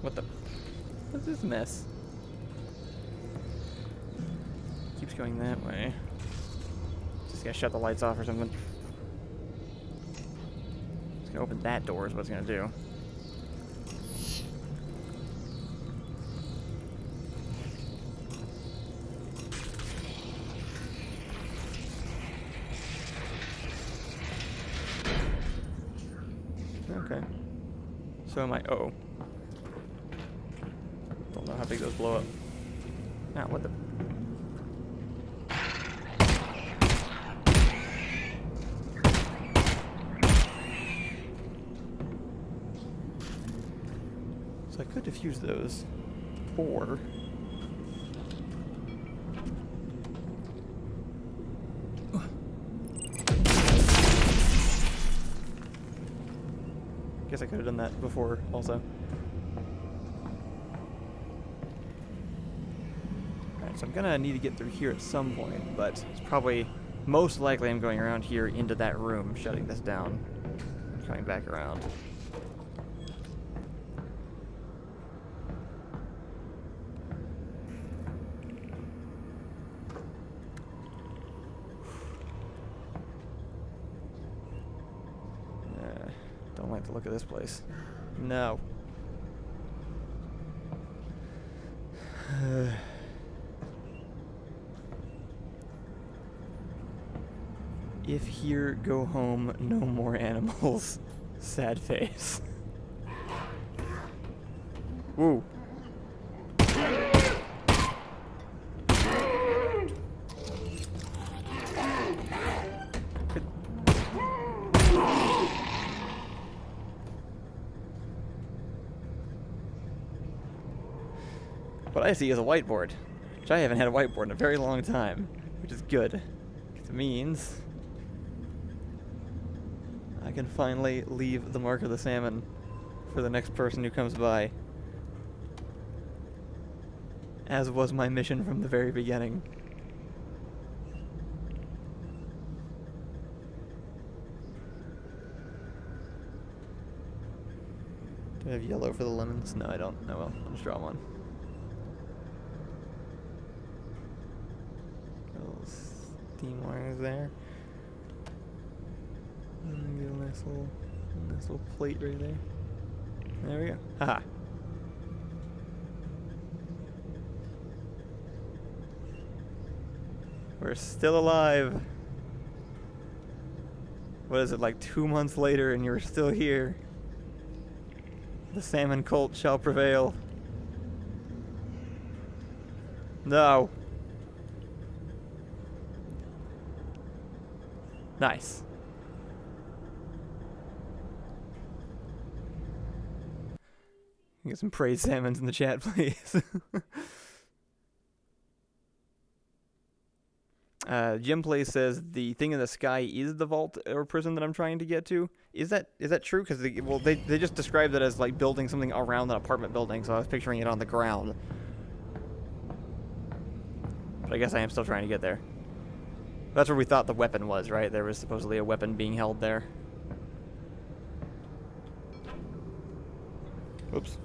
What the? What's this mess? Keeps going that way. Just gotta shut the lights off or something. Just gonna open that door is what it's gonna do. Okay. So am I. Uh-oh. Don't know how big those blow up. Now, what the? So I could diffuse those. Or. Guess I could have done that before also. Alright, so I'm gonna need to get through here at some point, but it's probably most likely I'm going around here into that room, shutting this down, coming back around. Don't like the look of this place. No. If here, go home, no more animals. Sad face. Woo. What I see is a whiteboard, which I haven't had a whiteboard in a very long time, which is good. It means I can finally leave the mark of the salmon for the next person who comes by, as was my mission from the very beginning. I have yellow for the lemons? No, I don't. Oh well, I'll just draw one. Little steam wires there. And get a nice little plate right there. There we go. Haha. We're still alive. What is it, like 2 months later and you're still here? The salmon cult shall prevail. No. Nice. Get some praise salmons in the chat, please. Jim Play says the thing in the sky is the vault or prison that I'm trying to get to. Is that true? Because they just described it as like building something around an apartment building, so I was picturing it on the ground. But I guess I am still trying to get there. That's where we thought the weapon was, right? There was supposedly a weapon being held there. Oops.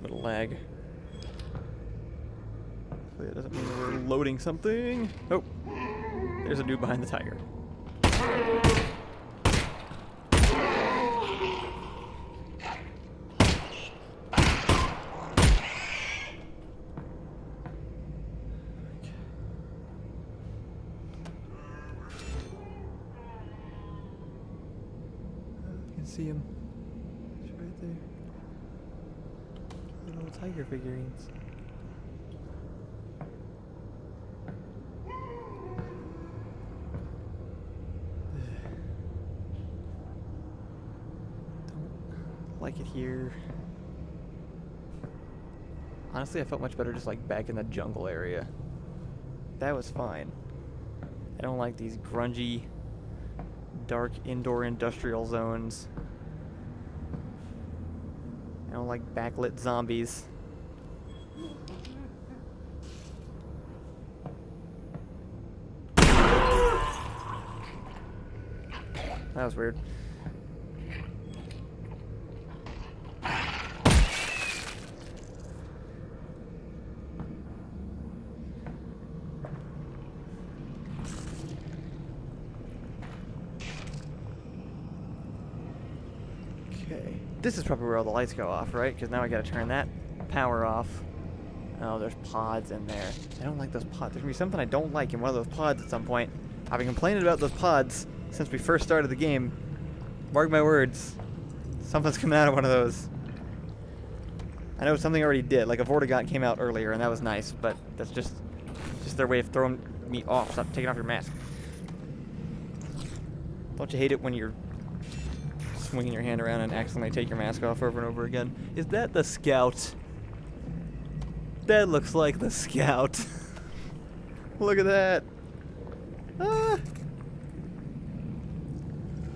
Lag. Hopefully that doesn't mean we're loading something. Oh, there's a dude behind the tiger. You can see him. He's right there. Little tiger figurines. Don't like it here. Honestly, I felt much better just like back in the jungle area. That was fine. I don't like these grungy, dark indoor industrial zones. I don't like backlit zombies. That was weird. Okay. This is probably where all the lights go off, right? Because now I gotta turn that power off. Oh, there's pods in there. I don't like those pods. There's gonna be something I don't like in one of those pods at some point. I've been complaining about those pods since we first started the game. Mark my words. Something's coming out of one of those. I know something already did. Like a Vortigaunt came out earlier, and that was nice, but that's just their way of throwing me off. Stop taking off your mask. Don't you hate it when you're swinging your hand around and accidentally take your mask off over and over again? Is that the Scout? That looks like the Scout. Look at that. Ah.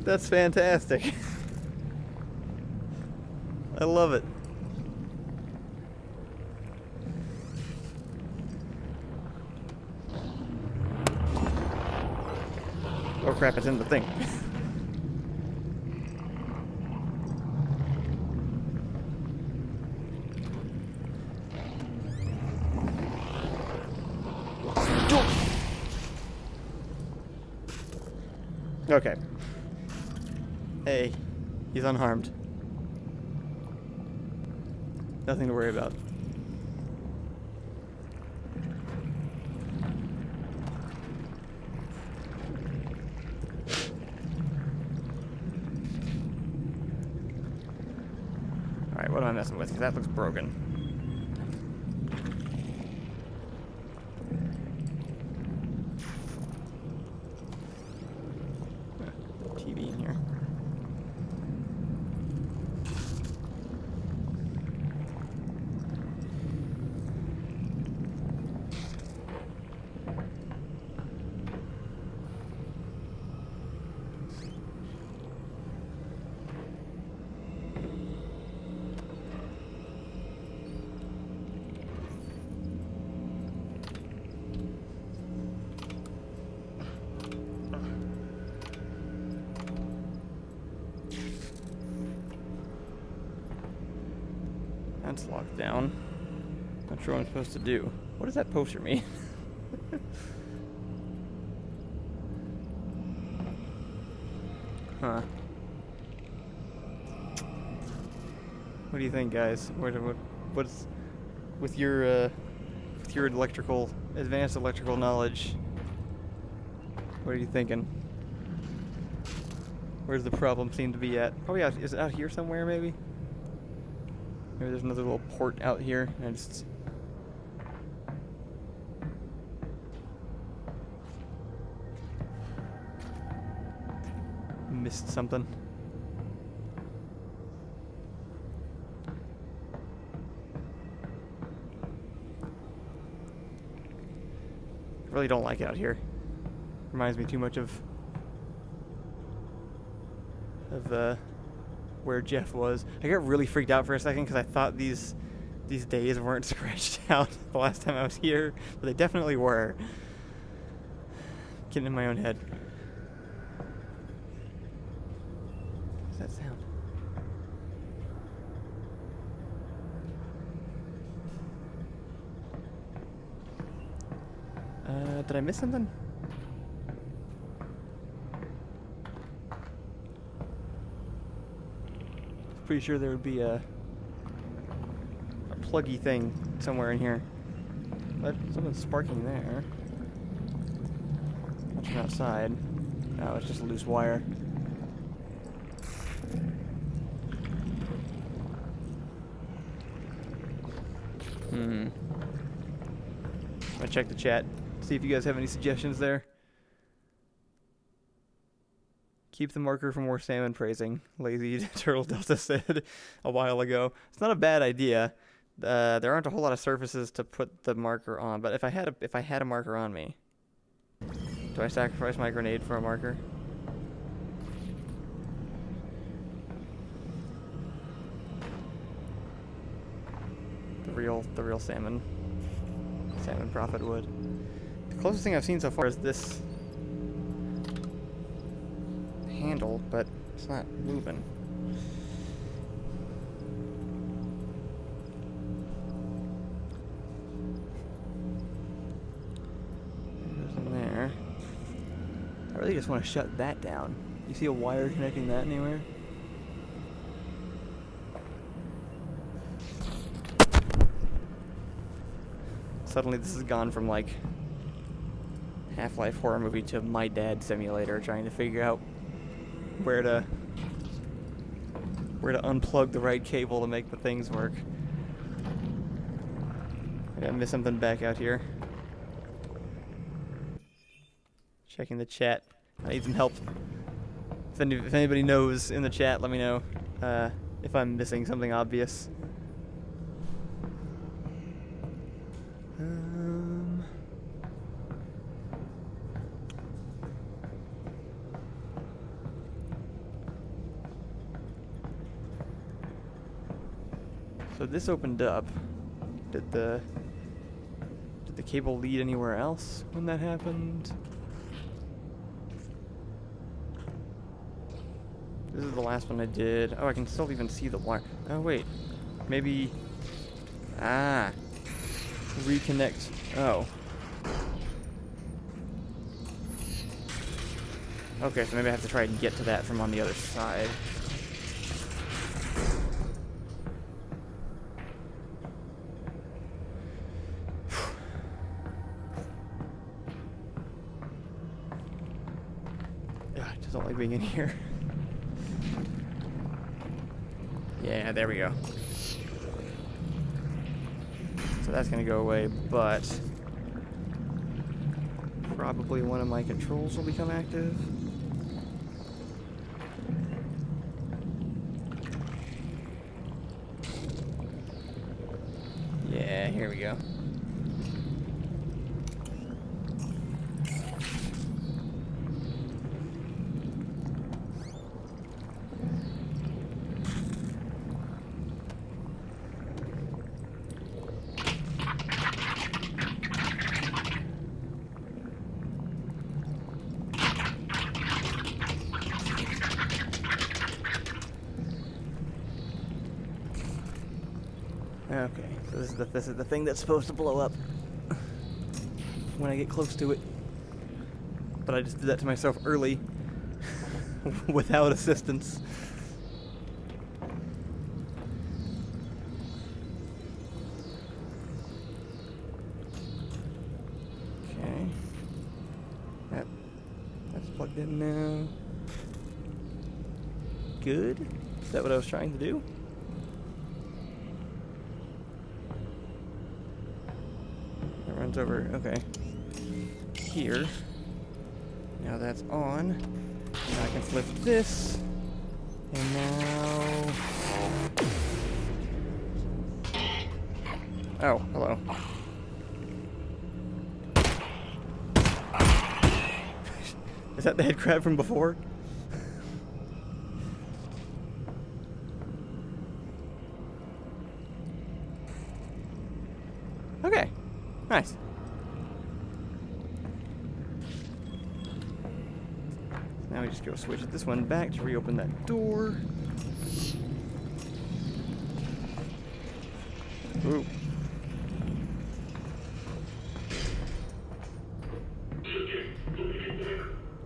That's fantastic. I love it. Oh crap, it's in the thing. Okay. Hey, he's unharmed. Nothing to worry about. Alright, what am I messing with? Because that looks broken. TV in here. That's locked down. Not sure what I'm supposed to do. What does that poster mean? Huh. What do you think, guys? What's with your advanced electrical knowledge? What are you thinking? Where's the problem seem to be at? Probably out. Is it out here somewhere? Maybe. Maybe there's another little port out here. I just missed something. I really don't like it out here. Reminds me too much of where Jeff was. I got really freaked out for a second because I thought these days weren't scratched out the last time I was here, but they definitely were. Getting in my own head. What's that sound? Did I miss something? Pretty sure there would be a pluggy thing somewhere in here. But something's sparking there. That's from outside. No, it's just a loose wire. I'm gonna check the chat, see if you guys have any suggestions there. Keep the marker for more salmon praising, Lazy Turtle Delta said a while ago. It's not a bad idea. There aren't a whole lot of surfaces to put the marker on, but if I had a marker on me, do I sacrifice my grenade for a marker? The real salmon prophet would. The closest thing I've seen so far is this handle, but it's not moving. There's in there. I really just want to shut that down. You see a wire connecting that anywhere? Suddenly this has gone from like Half-Life horror movie to My Dad Simulator, trying to figure out where to unplug the right cable to make the things work. I gotta miss something back out here. Checking the chat. I need some help. If anybody knows in the chat, let me know if I'm missing something obvious. So this opened up. Did the cable lead anywhere else when that happened? This is the last one I did. Oh, I can still even see the wire. Oh wait, maybe. Reconnect. Oh. Okay, so maybe I have to try and get to that from on the other side. I just don't like being in here. Yeah, there we go. So that's gonna go away, but probably one of my controls will become active. Yeah, here we go. Okay, so this is the thing that's supposed to blow up when I get close to it. But I just did that to myself early without assistance. Okay. That's plugged in now. Good. Is that what I was trying to do? It runs over, okay. Here. Now that's on. Now I can flip this. And now... Oh, hello. Is that the head crab from before? Okay, nice. Now we just go switch this one back to reopen that door. Ooh.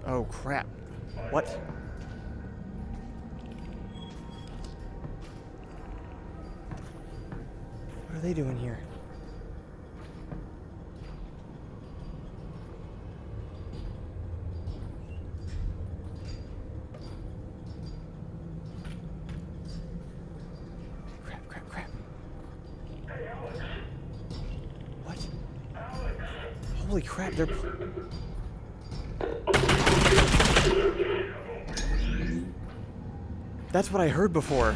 Oh crap. What? What are they doing here? Crap. What? Holy crap, they're... That's what I heard before.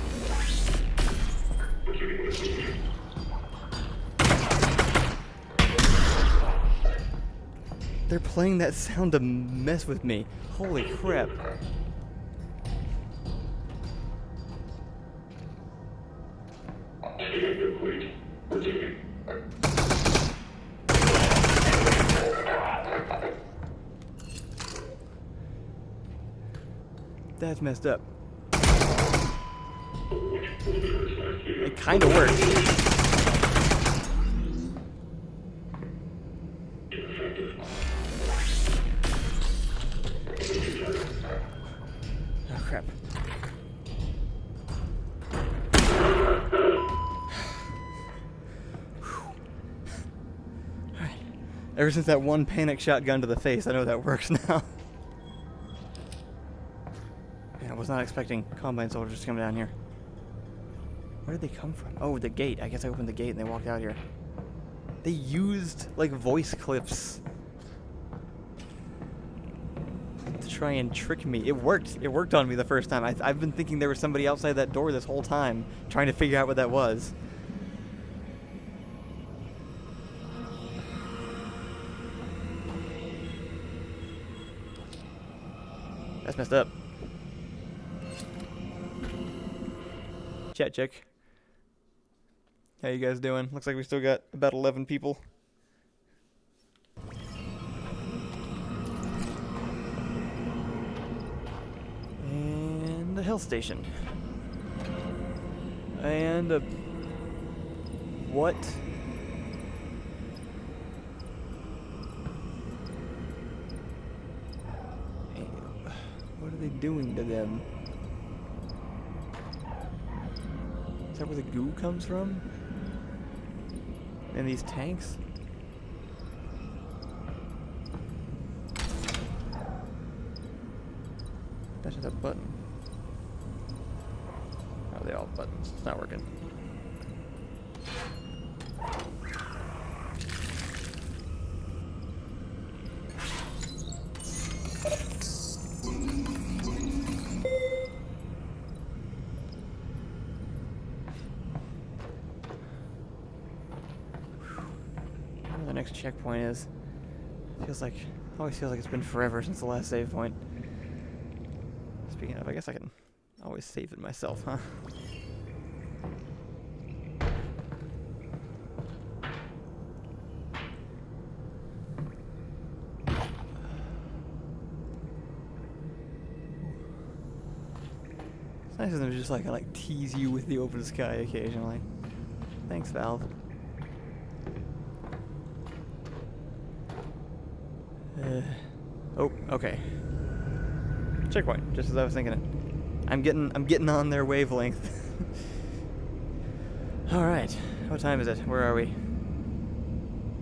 They're playing that sound to mess with me. Holy crap. That's messed up. It kind of works. Oh crap. Alright. Ever since that one panic shotgun to the face, I know that works now. I was not expecting Combine soldiers to come down here. Where did they come from? Oh, the gate. I guess I opened the gate and they walked out here. They used, like, voice clips to try and trick me. It worked. It worked on me the first time. I've been thinking there was somebody outside that door this whole time, trying to figure out what that was. That's messed up. Chat check. How you guys doing? Looks like we still got about 11 people. And the health station. And a... what? What are they doing to them? Is that where the goo comes from? And these tanks? That's just a button. Oh, they all buttons. It's not working. The next checkpoint is. Always feels like it's been forever since the last save point. Speaking of, I guess I can always save it myself, huh? It's nice of them to just like tease you with the open sky occasionally. Thanks, Valve. Oh, okay. Checkpoint, just as I was thinking it. I'm getting on their wavelength. All right, what time is it? Where are we?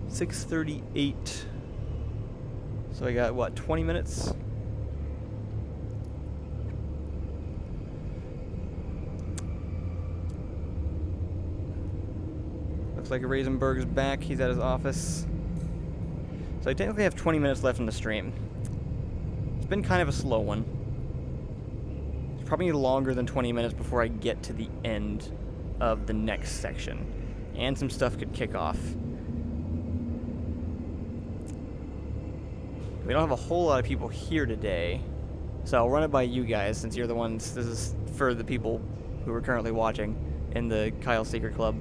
6:38. So I got what, 20 minutes? Looks like Reisenberg's back. He's at his office. So I technically have 20 minutes left in the stream. It's been kind of a slow one. It's probably longer than 20 minutes before I get to the end of the next section. And some stuff could kick off. We don't have a whole lot of people here today. So I'll run it by you guys since you're the ones. This is for the people who are currently watching in the Kyle Secret Club.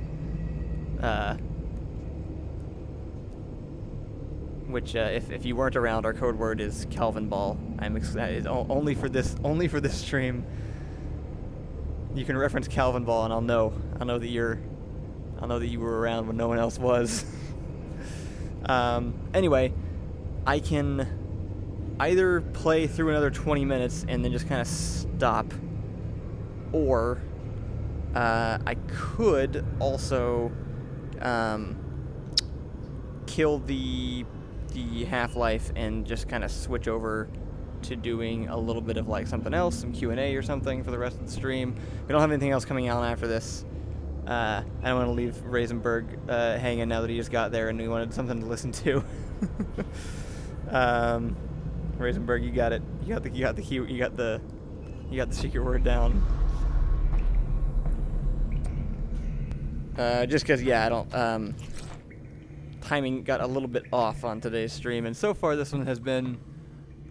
Which, if you weren't around, our code word is Calvin Ball. I'm excited only for this stream. You can reference Calvin Ball, and I'll know that you were around when no one else was. Anyway, I can either play through another 20 minutes and then just kind of stop, or I could also kill the Half-Life and just kind of switch over to doing a little bit of like something else, some Q&A or something for the rest of the stream. We don't have anything else coming out after this. I don't want to leave Reisenberg hanging now that he just got there and we wanted something to listen to. Reisenberg, you got it. You got the secret word down. Just because, yeah, I don't. Timing got a little bit off on today's stream, and so far this one has been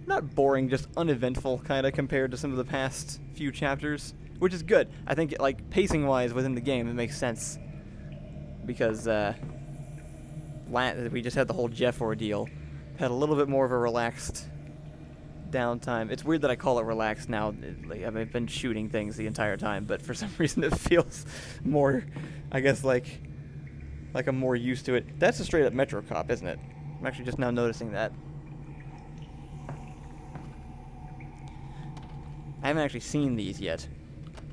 not boring, just uneventful, kind of compared to some of the past few chapters, which is good. I think, like, pacing-wise within the game, it makes sense because we just had the whole Jeff ordeal, had a little bit more of a relaxed downtime. It's weird that I call it relaxed now. I've been shooting things the entire time, but for some reason it feels more, I guess, like I'm more used to it. That's a straight-up Metro Cop, isn't it? I'm actually just now noticing that. I haven't actually seen these yet.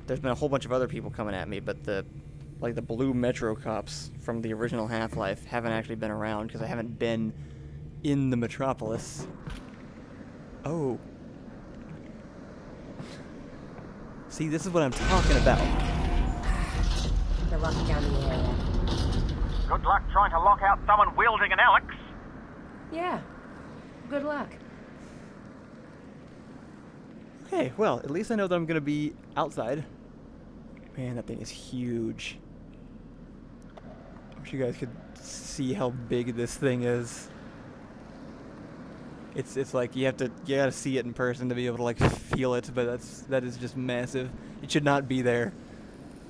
There's been a whole bunch of other people coming at me, but the blue Metro Cops from the original Half-Life haven't actually been around because I haven't been in the Metropolis. Oh. See, this is what I'm talking about. They're locking down the area. Good luck trying to lock out someone wielding an Alyx. Yeah. Good luck. Okay, well, at least I know that I'm going to be outside. Man, that thing is huge. I wish you guys could see how big this thing is. It's like you gotta see it in person to be able to like feel it, but that is just massive. It should not be there.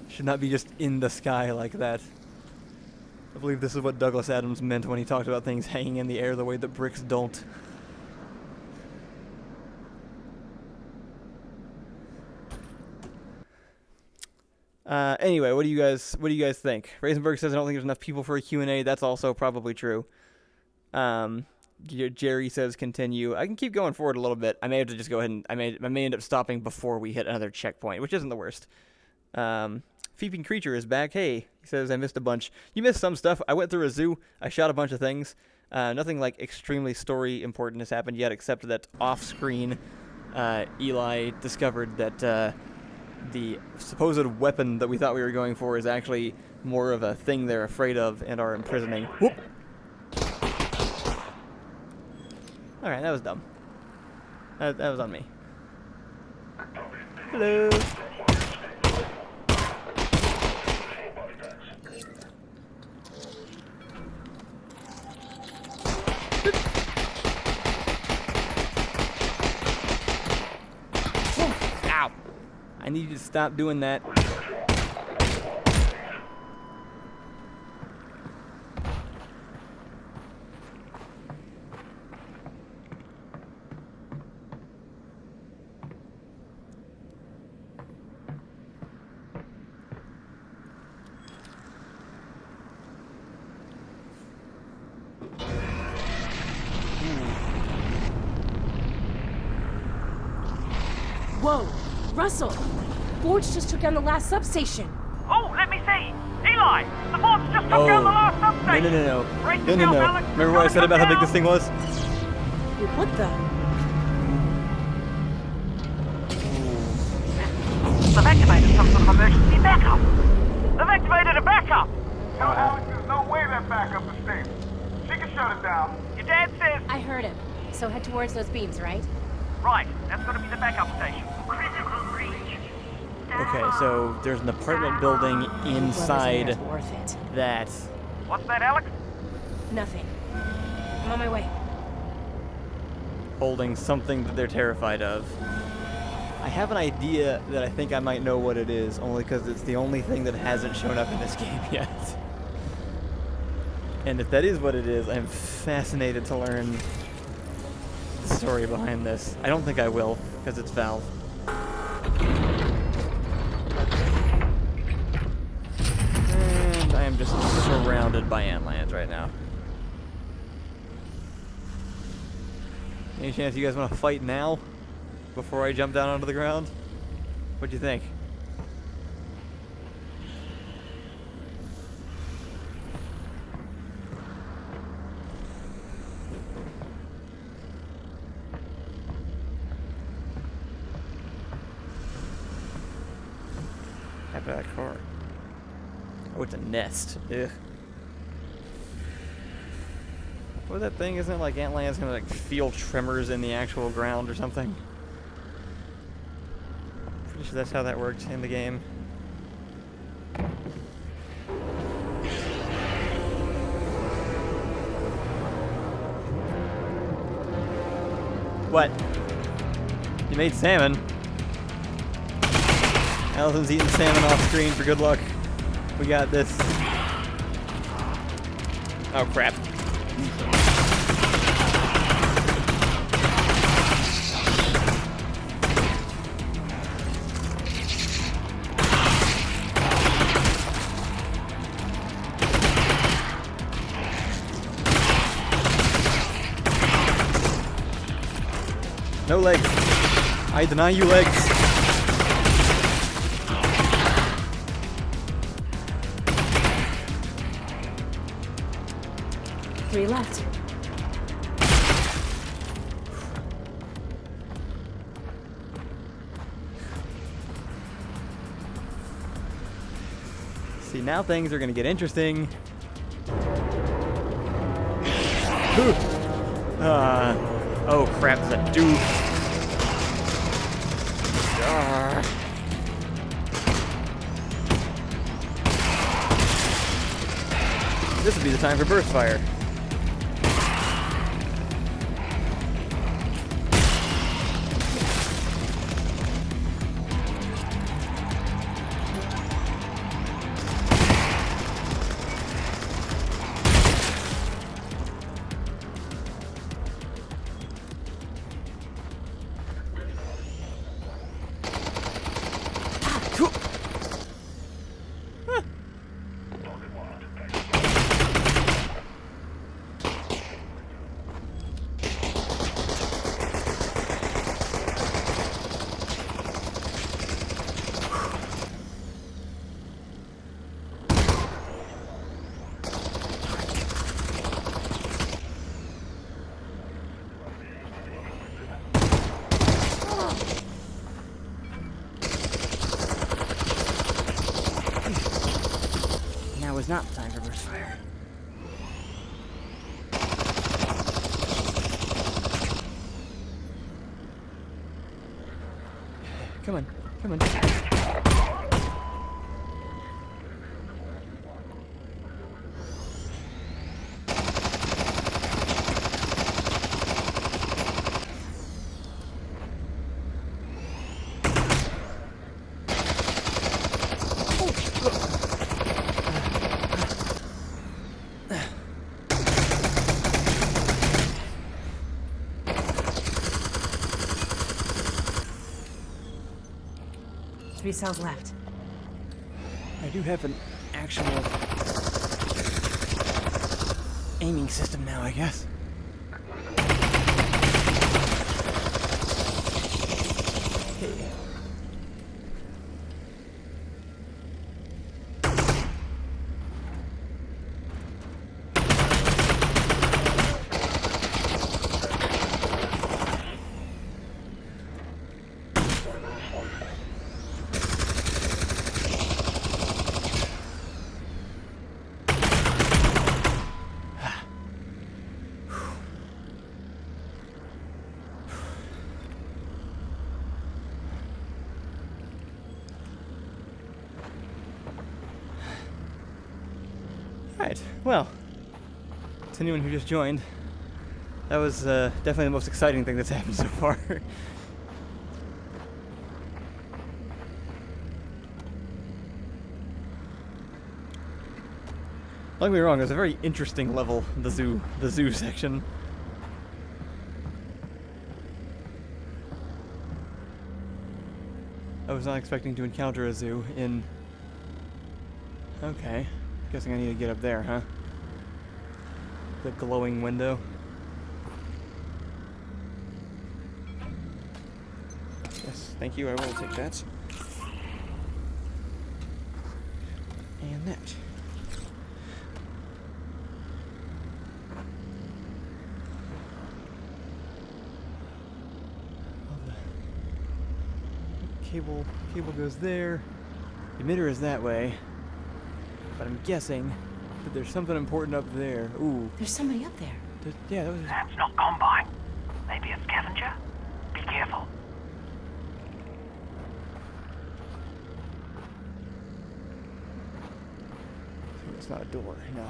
It should not be just in the sky like that. I believe this is what Douglas Adams meant when he talked about things hanging in the air the way that bricks don't. Anyway, what do you guys think? Reisenberg says I don't think there's enough people for a Q&A. That's also probably true. Jerry says continue. I can keep going forward a little bit. I may have to just go ahead and I may end up stopping before we hit another checkpoint, which isn't the worst. Feeping Creature is back. Hey, he says I missed a bunch. You missed some stuff. I went through a zoo. I shot a bunch of things. Nothing like extremely story important has happened yet, except that off-screen, Eli discovered that the supposed weapon that we thought we were going for is actually more of a thing they're afraid of and are imprisoning. Whoop! Alright, that was dumb. That was on me. Hello! Ow! I need you to stop doing that. Whoa! Russell! Forge just took down the last substation. Oh, let me see. Eli, the bots just took down the last substation. No. Brace yourself, Alyx. Remember what I said about how big this thing was? What the? They've activated some sort of emergency backup. They've activated a backup. Tell Alyx there's no way that backup is stable. She can shut it down. Your dad says... I heard him. So head towards those beams, right? Right, that's gonna be the backup station. Okay, so there's an apartment building inside That's worth it. that. What's that, Alyx? Nothing. I'm on my way. Holding something that they're terrified of. I have an idea that I think I might know what it is, only because it's the only thing that hasn't shown up in this game yet. And if that is what it is, I'm fascinated to learn the story behind this. I don't think I will, because it's Valve. And I am just surrounded by antlands right now. Any chance you guys want to fight now? Before I jump down onto the ground? What do you think? Happened to that car. Oh, it's a nest. Ugh. What was that thing? Isn't it like antland's gonna like feel tremors in the actual ground or something? Pretty sure that's how that worked in the game. What? You made salmon. Allison's eating salmon off screen for good luck. We got this. Oh crap. No legs. I deny you legs. 3 left. See, now things are gonna get interesting. Oh crap, it's a dude. This would be the time for burst fire. Now is not the time for burst fire. Come on, come on. Three cells left. I do have an actual aiming system now, I guess. Okay. Alright, well, to anyone who just joined, that was definitely the most exciting thing that's happened so far. Don't get me wrong, it was a very interesting level, the zoo section. I was not expecting to encounter a zoo in... Okay, guessing I need to get up there, huh? The glowing window. Yes, thank you, I will take that. And that. Cable goes there. The emitter is that way. But I'm guessing that there's something important up there. Ooh. There's somebody up there. Yeah, that was... That's not Combine. Maybe a scavenger? Be careful. It's not a door, no.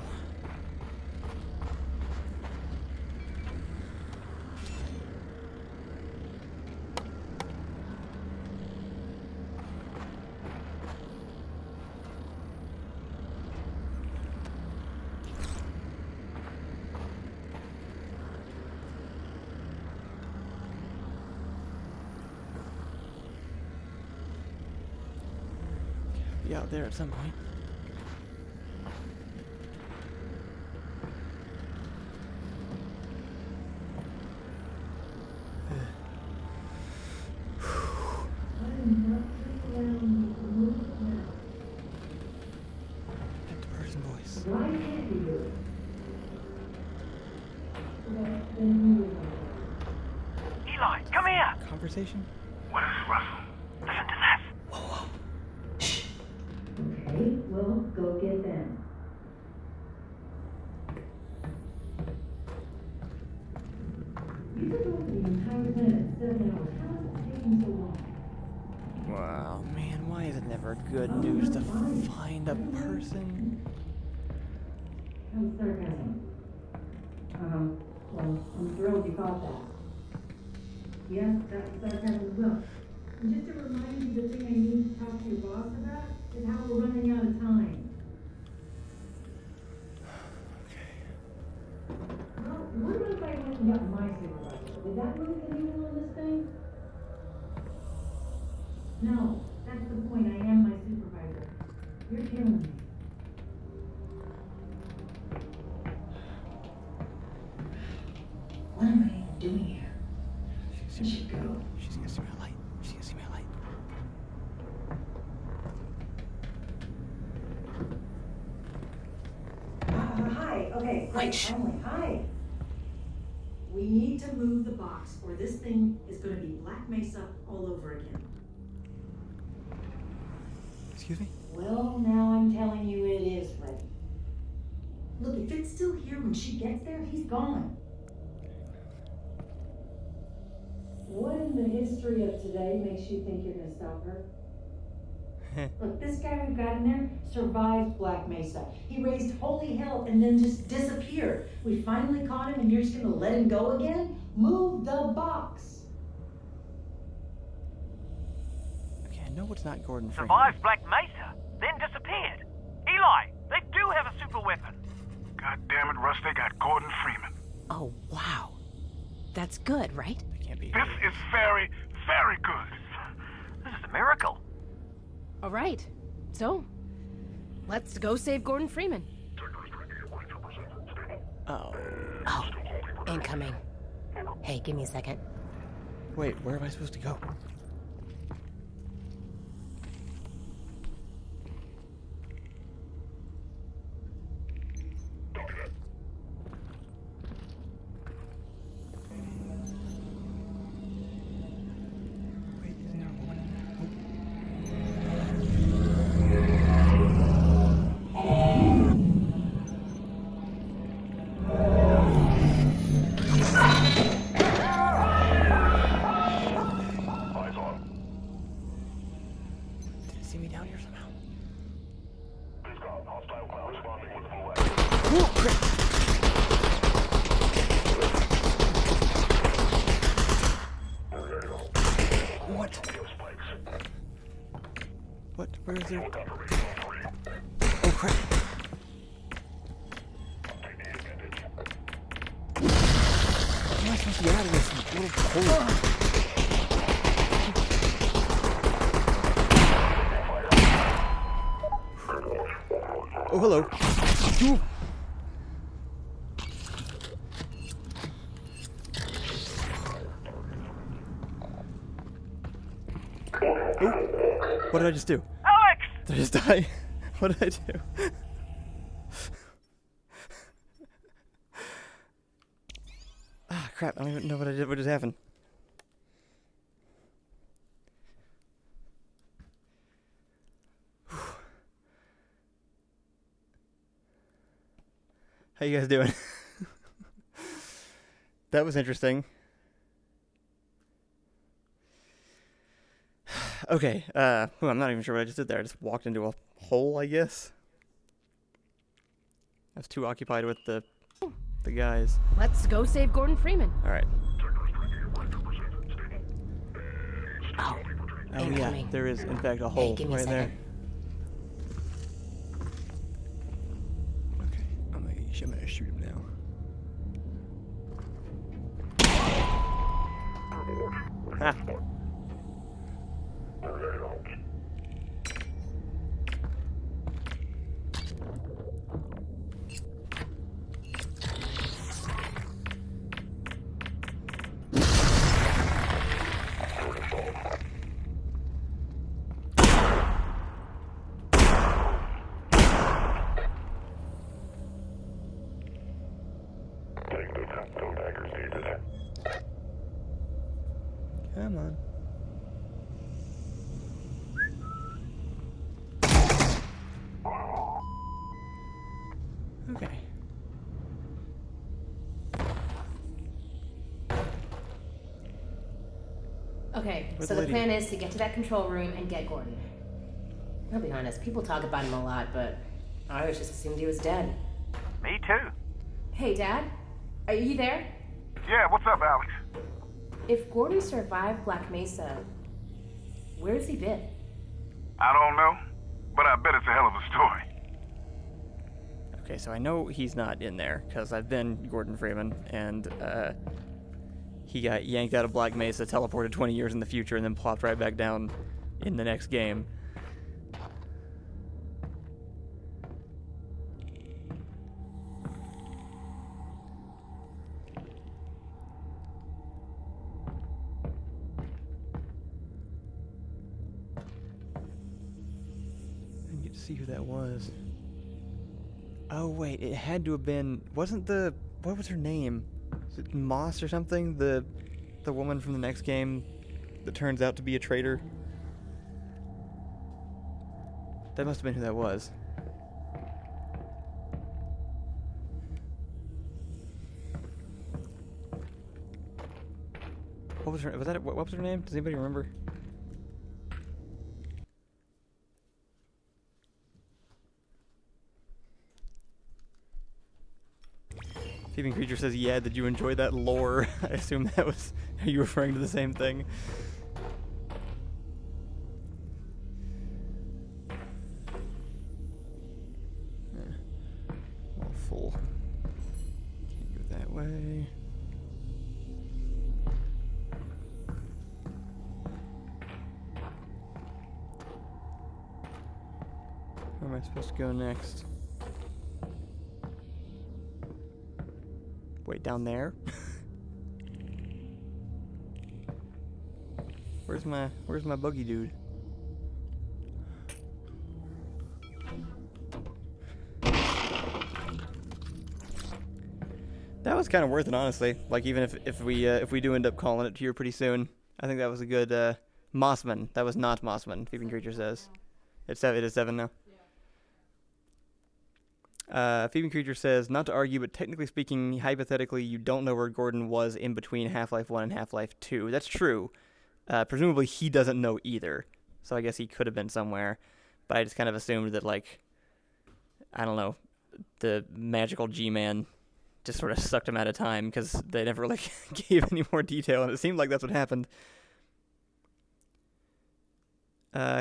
Be out there at some point. That person voice. Eli, come here! Conversation? What is Russell? Listen to this. Okay, well, go get them. You took over the entire planet in 7 hours. How is it taking so long? Wow, man, why is it never good news to find a person? That was sarcasm. Well, I'm thrilled you caught that. Yes, that was sarcasm as well. And just to remind you, the thing I need to talk to your boss about is how we're running out of time. Okay. Well, what if I went and got my supervisor? Would that move the needle on this thing? No, that's the point. I am my supervisor. You're killing me. What am I even doing here? I should go. She's gonna see my light. She's gonna see my light. Hi, okay, wait, Emily, hi. We need to move the box or this thing is gonna be Black Mesa all over again. Excuse me? Well, now I'm telling you it is ready. Look, if it's still here when she gets there, he's gone. What in the history of today makes you think you're gonna stop her? Look, this guy we've got in there survived Black Mesa. He raised holy hell and then just disappeared. We finally caught him and you're just gonna let him go again? Move the box. Okay, I know it's not Gordon Freeman. Survived Black Mesa, then disappeared. Eli, they do have a super weapon. God damn it, Russ, they got Gordon Freeman. Oh, wow. That's good, right? That can't be. This is very, very good. This is a miracle. All right. So, let's go save Gordon Freeman. Oh. Oh, incoming. Hey, give me a second. Wait, where am I supposed to go? Where is it? Oh crap. How am I supposed to get out of this little hole? Oh, hello. Ooh. What did I just do? Alyx! Did I just die? What did I do? Ah, crap. I don't even know what I did. What just happened? How you guys doing? That was interesting. Okay, well, I'm not even sure what I just did there. I just walked into a hole, I guess. I was too occupied with the guys. Let's go save Gordon Freeman. Alright. Oh, Oh yeah, incoming. there is in fact a hole give me a right there. second. Okay, I'm gonna shoot him now. Ha! Come on. Okay. Okay, Where's so the the lady? plan is to get to that control room and get Gordon. I'll be honest, people talk about him a lot, but I always just assumed he was dead. Me too. Hey, Dad? Are you there? Yeah, what's up, Alex? If Gordon survived Black Mesa, where's he been? I don't know, but I bet it's a hell of a story. Okay, so I know he's not in there, because I've been Gordon Freeman, and he got yanked out of Black Mesa, teleported 20 years in the future, and then plopped right back down in the next game. I didn't get to see who that was. Oh wait, it had to have been, wasn't the, what was her name? Was it Moss or something? The woman from the next game that turns out to be a traitor? That must have been who that was. What was her, what was her name? Does anybody remember? Thieving Creature says, yeah, did you enjoy that lore? I assume that was, are you referring to the same thing? All full. Can't go that way. Where am I supposed to go next? Wait, down there? Where's my buggy dude? That was kind of worth it, honestly. Like, even if we do end up calling it here pretty soon, I think that was a good Mossman. That was not Mossman. Thieving Creature says it is 7 now. Thieving Creature says, not to argue, but technically speaking, hypothetically, you don't know where Gordon was in between Half-Life 1 and Half-Life 2. That's true. Presumably, he doesn't know either. So I guess he could have been somewhere. But I just kind of assumed that, like, I don't know, the magical G-Man just sort of sucked him out of time because they never, like, gave any more detail, and it seemed like that's what happened.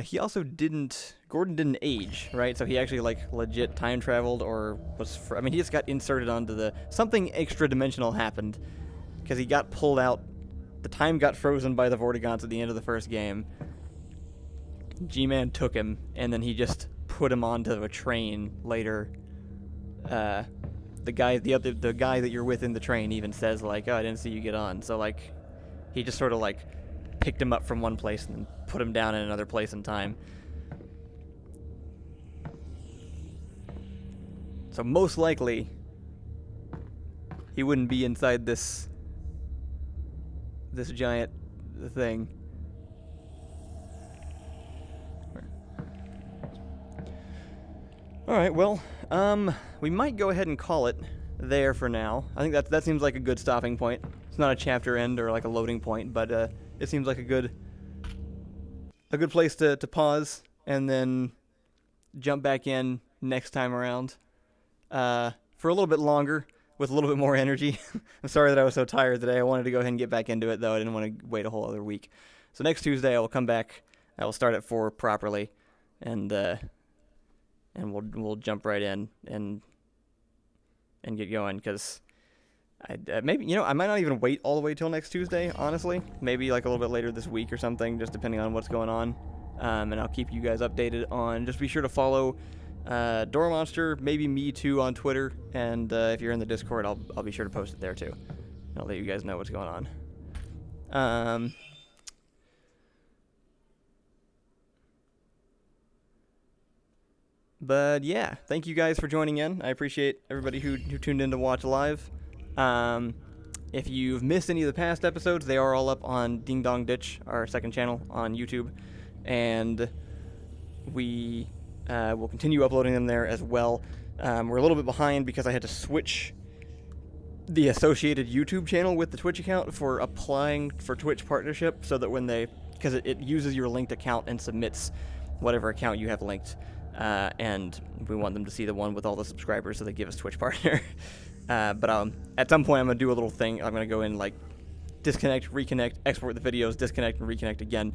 he also Gordon didn't age, right? So he actually, like, legit time traveled or was, I mean, he just got inserted onto something extra dimensional happened because he got pulled out. The time got frozen by the Vortigaunts at the end of the first game. G-Man took him, and then he just put him onto a train later. The guy that you're with in the train even says, like, oh, I didn't see you get on. So, like, he just sort of, like, picked him up from one place and put him down in another place in time. So most likely, he wouldn't be inside this giant thing. Alright, well, we might go ahead and call it there for now. I think that seems like a good stopping point. It's not a chapter end or like a loading point, but it seems like a good place to pause and then jump back in next time around for a little bit longer with a little bit more energy. I'm sorry that I was so tired today. I wanted to go ahead and get back into it, though. I didn't want to wait a whole other week. So next Tuesday I will come back. I will start at 4 properly, and we'll jump right in and get going, because maybe, you know, I might not even wait all the way till next Tuesday, honestly. Maybe like a little bit later this week or something, just depending on what's going on. And I'll keep you guys updated on, just be sure to follow Door Monster, maybe me too, on Twitter, and if you're in the Discord, I'll be sure to post it there too. I'll let you guys know what's going on. But yeah, thank you guys for joining in. I appreciate everybody who tuned in to watch live. If you've missed any of the past episodes, they are all up on Ding Dong Ditch, our second channel on YouTube, and we will continue uploading them there as well. We're a little bit behind because I had to switch the associated YouTube channel with the Twitch account for applying for Twitch partnership, so that because it uses your linked account and submits whatever account you have linked. And we want them to see the one with all the subscribers, so they give us Twitch partner. But at some point I'm going to do a little thing. I'm going to go in, like, disconnect, reconnect, export the videos, disconnect, and reconnect again.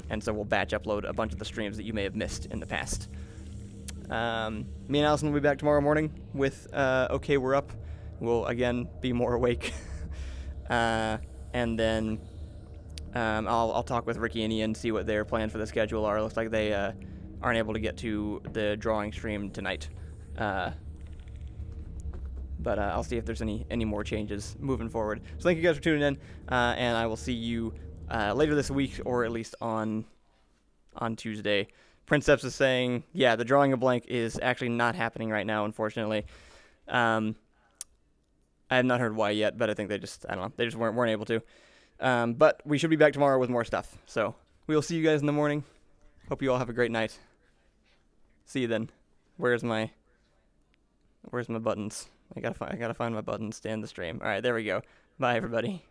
And so we'll batch upload a bunch of the streams that you may have missed in the past. Me and Allison will be back tomorrow morning with Okay, We're Up. We'll, again, be more awake. And then I'll talk with Ricky and Ian, see what their plans for the schedule are. It looks like they aren't able to get to the drawing stream tonight. But I'll see if there's any more changes moving forward. So thank you guys for tuning in, and I will see you later this week, or at least on Tuesday. Princeps is saying, yeah, the drawing a blank is actually not happening right now, unfortunately. I have not heard why yet, but I think they just weren't able to. But we should be back tomorrow with more stuff. So we will see you guys in the morning. Hope you all have a great night. See you then. Where's my buttons? I gotta find my buttons to end the stream. All right, there we go. Bye, everybody.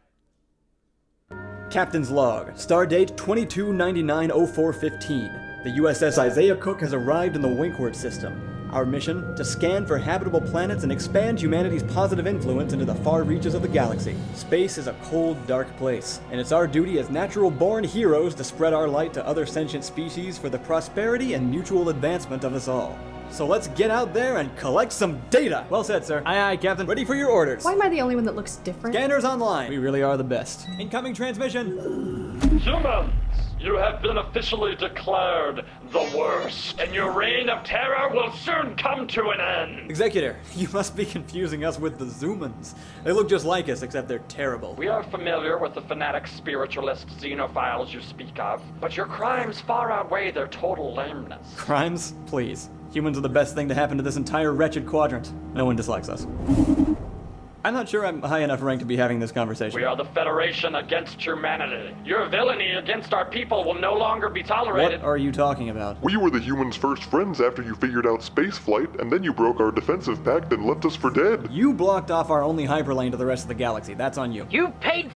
Captain's Log, Stardate 22990415. The USS Isaiah Cook has arrived in the Winkward system. Our mission, to scan for habitable planets and expand humanity's positive influence into the far reaches of the galaxy. Space is a cold, dark place, and it's our duty as natural-born heroes to spread our light to other sentient species for the prosperity and mutual advancement of us all. So let's get out there and collect some data! Well said, sir. Aye, aye, Captain. Ready for your orders. Why am I the only one that looks different? Scanners online. We really are the best. Incoming transmission. Humans, you have been officially declared the worst, and your reign of terror will soon come to an end. Executor, you must be confusing us with the Zoomans. They look just like us, except they're terrible. We are familiar with the fanatic spiritualist xenophiles you speak of, but your crimes far outweigh their total lameness. Crimes? Please. Humans are the best thing to happen to this entire wretched quadrant. No one dislikes us. I'm not sure I'm high enough rank to be having this conversation. We are the Federation against humanity. Your villainy against our people will no longer be tolerated. What are you talking about? We were the humans' first friends after you figured out spaceflight, and then you broke our defensive pact and left us for dead. You blocked off our only hyperlane to the rest of the galaxy. That's on you. You paid